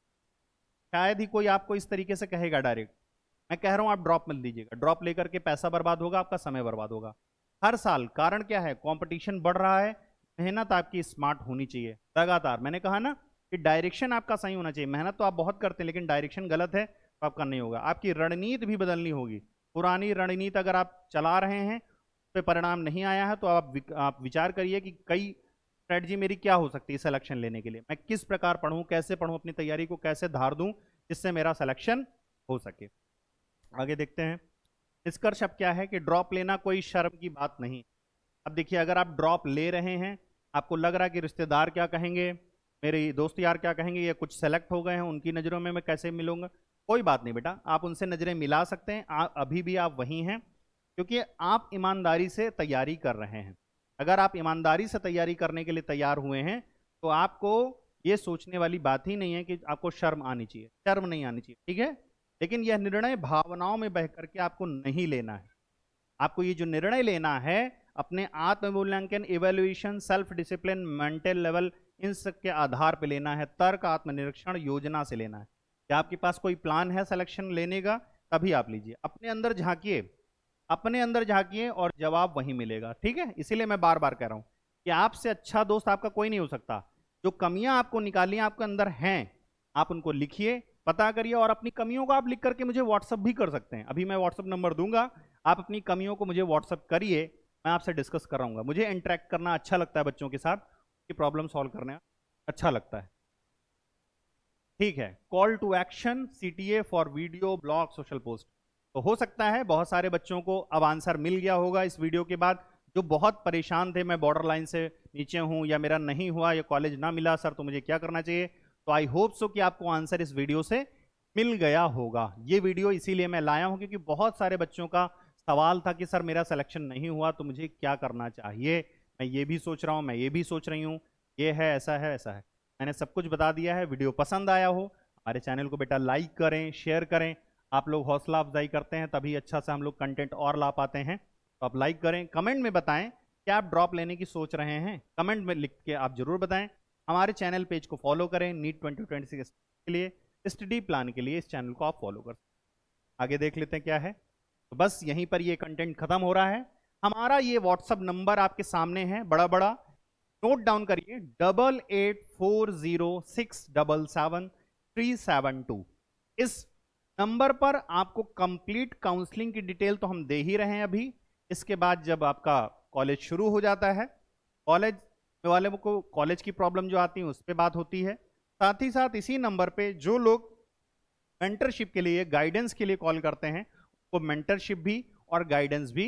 शायद ही कोई आपको इस तरीके से कहेगा डायरेक्ट, मैं कह रहा हूं आप ड्रॉप मत लीजिएगा। ड्रॉप लेकर के पैसा बर्बाद होगा, आपका समय बर्बाद होगा हर साल। कारण क्या है, कंपटीशन बढ़ रहा है, मेहनत आपकी स्मार्ट होनी चाहिए लगातार। मैंने कहा ना कि डायरेक्शन आपका सही होना चाहिए। मेहनत तो आप बहुत करते हैं लेकिन डायरेक्शन गलत है तो आपका नहीं होगा। आपकी रणनीति भी बदलनी होगी। पुरानी रणनीति अगर आप चला रहे हैं पे परिणाम नहीं आया है तो आप विचार करिए कि कई स्ट्रेटजी मेरी क्या हो सकती है सिलेक्शन लेने के लिए। मैं किस प्रकार पढ़ूं, कैसे पढ़ूं, अपनी तैयारी को कैसे धार दूं जिससे मेरा सिलेक्शन हो सके। आगे देखते हैं। निष्कर्ष अब क्या है कि ड्रॉप लेना कोई शर्म की बात नहीं। अब देखिए, अगर आप ड्रॉप ले रहे हैं, आपको लग रहा है कि रिश्तेदार क्या कहेंगे, मेरे दोस्त यार क्या कहेंगे, ये कुछ सेलेक्ट हो गए हैं, उनकी नज़रों में मैं कैसे मिलूंगा, कोई बात नहीं बेटा, आप उनसे नज़रें मिला सकते हैं। अभी भी आप वहीं हैं क्योंकि आप ईमानदारी से तैयारी कर रहे हैं। अगर आप ईमानदारी से तैयारी करने के लिए तैयार हुए हैं तो आपको ये सोचने वाली बात ही नहीं है कि आपको शर्म आनी चाहिए, शर्म नहीं आनी चाहिए। ठीक है, लेकिन यह निर्णय भावनाओं में बह करके आपको नहीं लेना है। आपको ये जो निर्णय लेना है अपने आत्ममूल्यांकन, evaluation, self discipline, mental level, इन सब के आधार पर लेना है। तर्क, आत्मनिरीक्षण, योजना से लेना है। क्या आपके पास कोई प्लान है सिलेक्शन लेने का, तभी आप लीजिए। अपने अंदर झांकिए, अपने अंदर झांकिए और जवाब वहीं मिलेगा। ठीक है, इसीलिए मैं बार बार कह रहा हूं कि आपसे अच्छा दोस्त आपका कोई नहीं हो सकता। जो कमियां आपको निकालनी आपके अंदर हैं, आप उनको लिखिए, पता करिए, और अपनी कमियों को आप लिख करके मुझे व्हाट्सअप भी कर सकते हैं। अभी मैं व्हाट्सअप नंबर दूंगा, आप अपनी कमियों को मुझे व्हाट्सअप करिए, मैं आपसे डिस्कस कर रहा हूँ। मुझे इंटरेक्ट करना अच्छा लगता है बच्चों के साथ, कि प्रॉब्लम सॉल्व करना अच्छा लगता है। ठीक है, call to action, CTA for video, blog, social post. तो हो सकता है बहुत सारे बच्चों को अब आंसर मिल गया होगा इस वीडियो के बाद, जो बहुत परेशान थे, मैं बॉर्डर लाइन से नीचे हूं, या मेरा नहीं हुआ, या कॉलेज ना मिला सर, तो मुझे क्या करना चाहिए। तो आई होप सो कि आपको आंसर इस वीडियो से मिल गया होगा। ये वीडियो इसीलिए मैं लाया हूं क्योंकि बहुत सारे बच्चों का सवाल था कि सर मेरा सिलेक्शन नहीं हुआ तो मुझे क्या करना चाहिए, मैं ये भी सोच रहा हूँ, मैं ये भी सोच रही हूँ, ये है, ऐसा है, ऐसा है। मैंने सब कुछ बता दिया है। वीडियो पसंद आया हो, हमारे चैनल को बेटा लाइक करें, शेयर करें। आप लोग हौसला अफजाई करते हैं तभी अच्छा से हम लोग कंटेंट और ला पाते हैं। तो आप लाइक करें, कमेंट में बताएं कि आप ड्रॉप लेने की सोच रहे हैं, कमेंट में लिख के आप जरूर बताएं। हमारे चैनल पेज को फॉलो करें, नीट 2026 के लिए, स्टडी प्लान के लिए इस चैनल को आप फॉलो कर सकते हैं। आगे देख लेते हैं क्या है। तो बस यहीं पर ये कंटेंट खत्म हो रहा है। हमारा ये व्हाट्सअप नंबर आपके सामने है, बड़ा बड़ा नोट डाउन करिए, 8840677372। इस नंबर पर आपको कंप्लीट काउंसलिंग की डिटेल तो हम दे ही रहे हैं अभी। इसके बाद जब आपका कॉलेज शुरू हो जाता है, कॉलेज वाले को कॉलेज की प्रॉब्लम जो आती है उस पर बात होती है। साथ ही साथ इसी नंबर पे जो लोग मेंटरशिप के लिए, गाइडेंस के लिए कॉल करते हैं, तो मेंटरशिप भी और गाइडेंस भी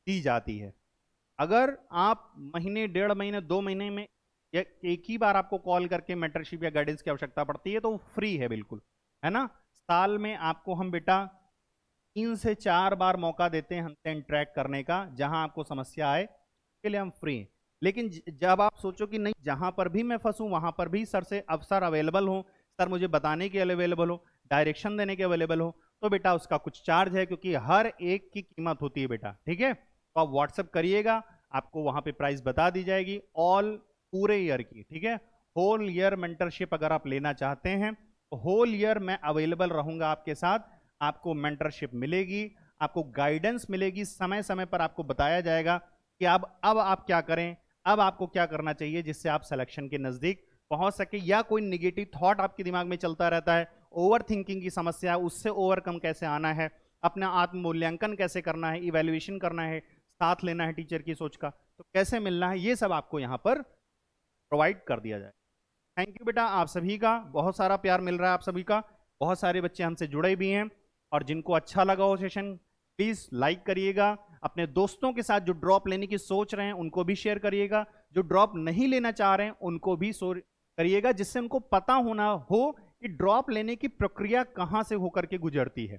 दी जाती है। अगर आप महीने, 1.5 महीने, 2 महीने में या एक ही बार आपको कॉल करके मेंटरशिप या गाइडेंस की आवश्यकता पड़ती है तो वो फ्री है बिल्कुल, है ना। साल में आपको हम बेटा 3 से 4 बार मौका देते हैं हमसे इंटरेक्ट करने का, जहां आपको समस्या आए के लिए हम फ्री हैं। लेकिन जब आप सोचो कि नहीं, जहां पर भी मैं फंसूं वहां पर भी सर से अवसर अवेलेबल हो, सर मुझे बताने के अवेलेबल हो, डायरेक्शन देने के अवेलेबल हो, तो बेटा उसका कुछ चार्ज है, क्योंकि हर एक की कीमत होती है बेटा, ठीक है। तो आप व्हाट्सअप करिएगा, आपको वहां पे प्राइस बता दी जाएगी, ऑल पूरे ईयर की, ठीक है। होल ईयर मेंटरशिप अगर आप लेना चाहते हैं तो होल ईयर मैं अवेलेबल रहूंगा आपके साथ, आपको मेंटरशिप मिलेगी, आपको गाइडेंस मिलेगी, समय समय पर आपको बताया जाएगा कि अब आप क्या करें, अब आपको क्या करना चाहिए जिससे आप सिलेक्शन के नजदीक पहुंच सके। या कोई निगेटिव थॉट आपके दिमाग में चलता रहता है, ओवर थिंकिंग की समस्या, उससे ओवरकम कैसे आना है, अपना आत्म मूल्यांकन कैसे करना है, इवैल्यूएशन करना है, साथ लेना है टीचर की सोच का, तो कैसे मिलना है, ये सब आपको यहाँ पर प्रोवाइड कर दिया जाए। थैंक यू बेटा, आप सभी का बहुत सारा प्यार मिल रहा है, आप सभी का, बहुत सारे बच्चे हमसे जुड़े भी हैं। और जिनको अच्छा लगा हो सेशन, प्लीज लाइक करिएगा, अपने दोस्तों के साथ जो ड्रॉप लेने की सोच रहे हैं उनको भी शेयर करिएगा, जो ड्रॉप नहीं लेना चाह रहे हैं उनको भी करिएगा, जिससे उनको पता होना हो कि ड्रॉप लेने की प्रक्रिया कहां से होकर के गुजरती है।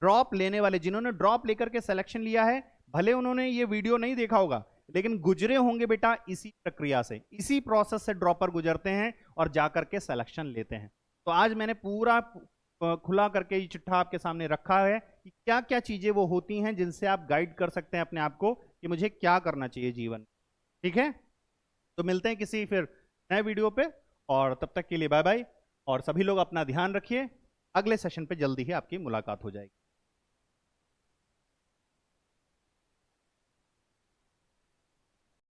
ड्रॉप लेने वाले, जिन्होंने ड्रॉप लेकर के सिलेक्शन लिया है, भले उन्होंने ये वीडियो नहीं देखा होगा, लेकिन गुजरे होंगे बेटा इसी प्रक्रिया से, इसी प्रोसेस से ड्रॉपर गुजरते हैं और जाकर के सिलेक्शन लेते हैं। तो आज मैंने पूरा खुला करके ये चिट्ठा आपके सामने रखा है कि क्या क्या चीजें वो होती हैं जिनसे आप गाइड कर सकते हैं अपने आप को कि मुझे क्या करना चाहिए जीवन, ठीक है। तो मिलते हैं किसी फिर नए वीडियो पे, और तब तक के लिए बाय बाय, और सभी लोग अपना ध्यान रखिए, अगले सेशन पे जल्दी ही आपकी मुलाकात हो जाएगी।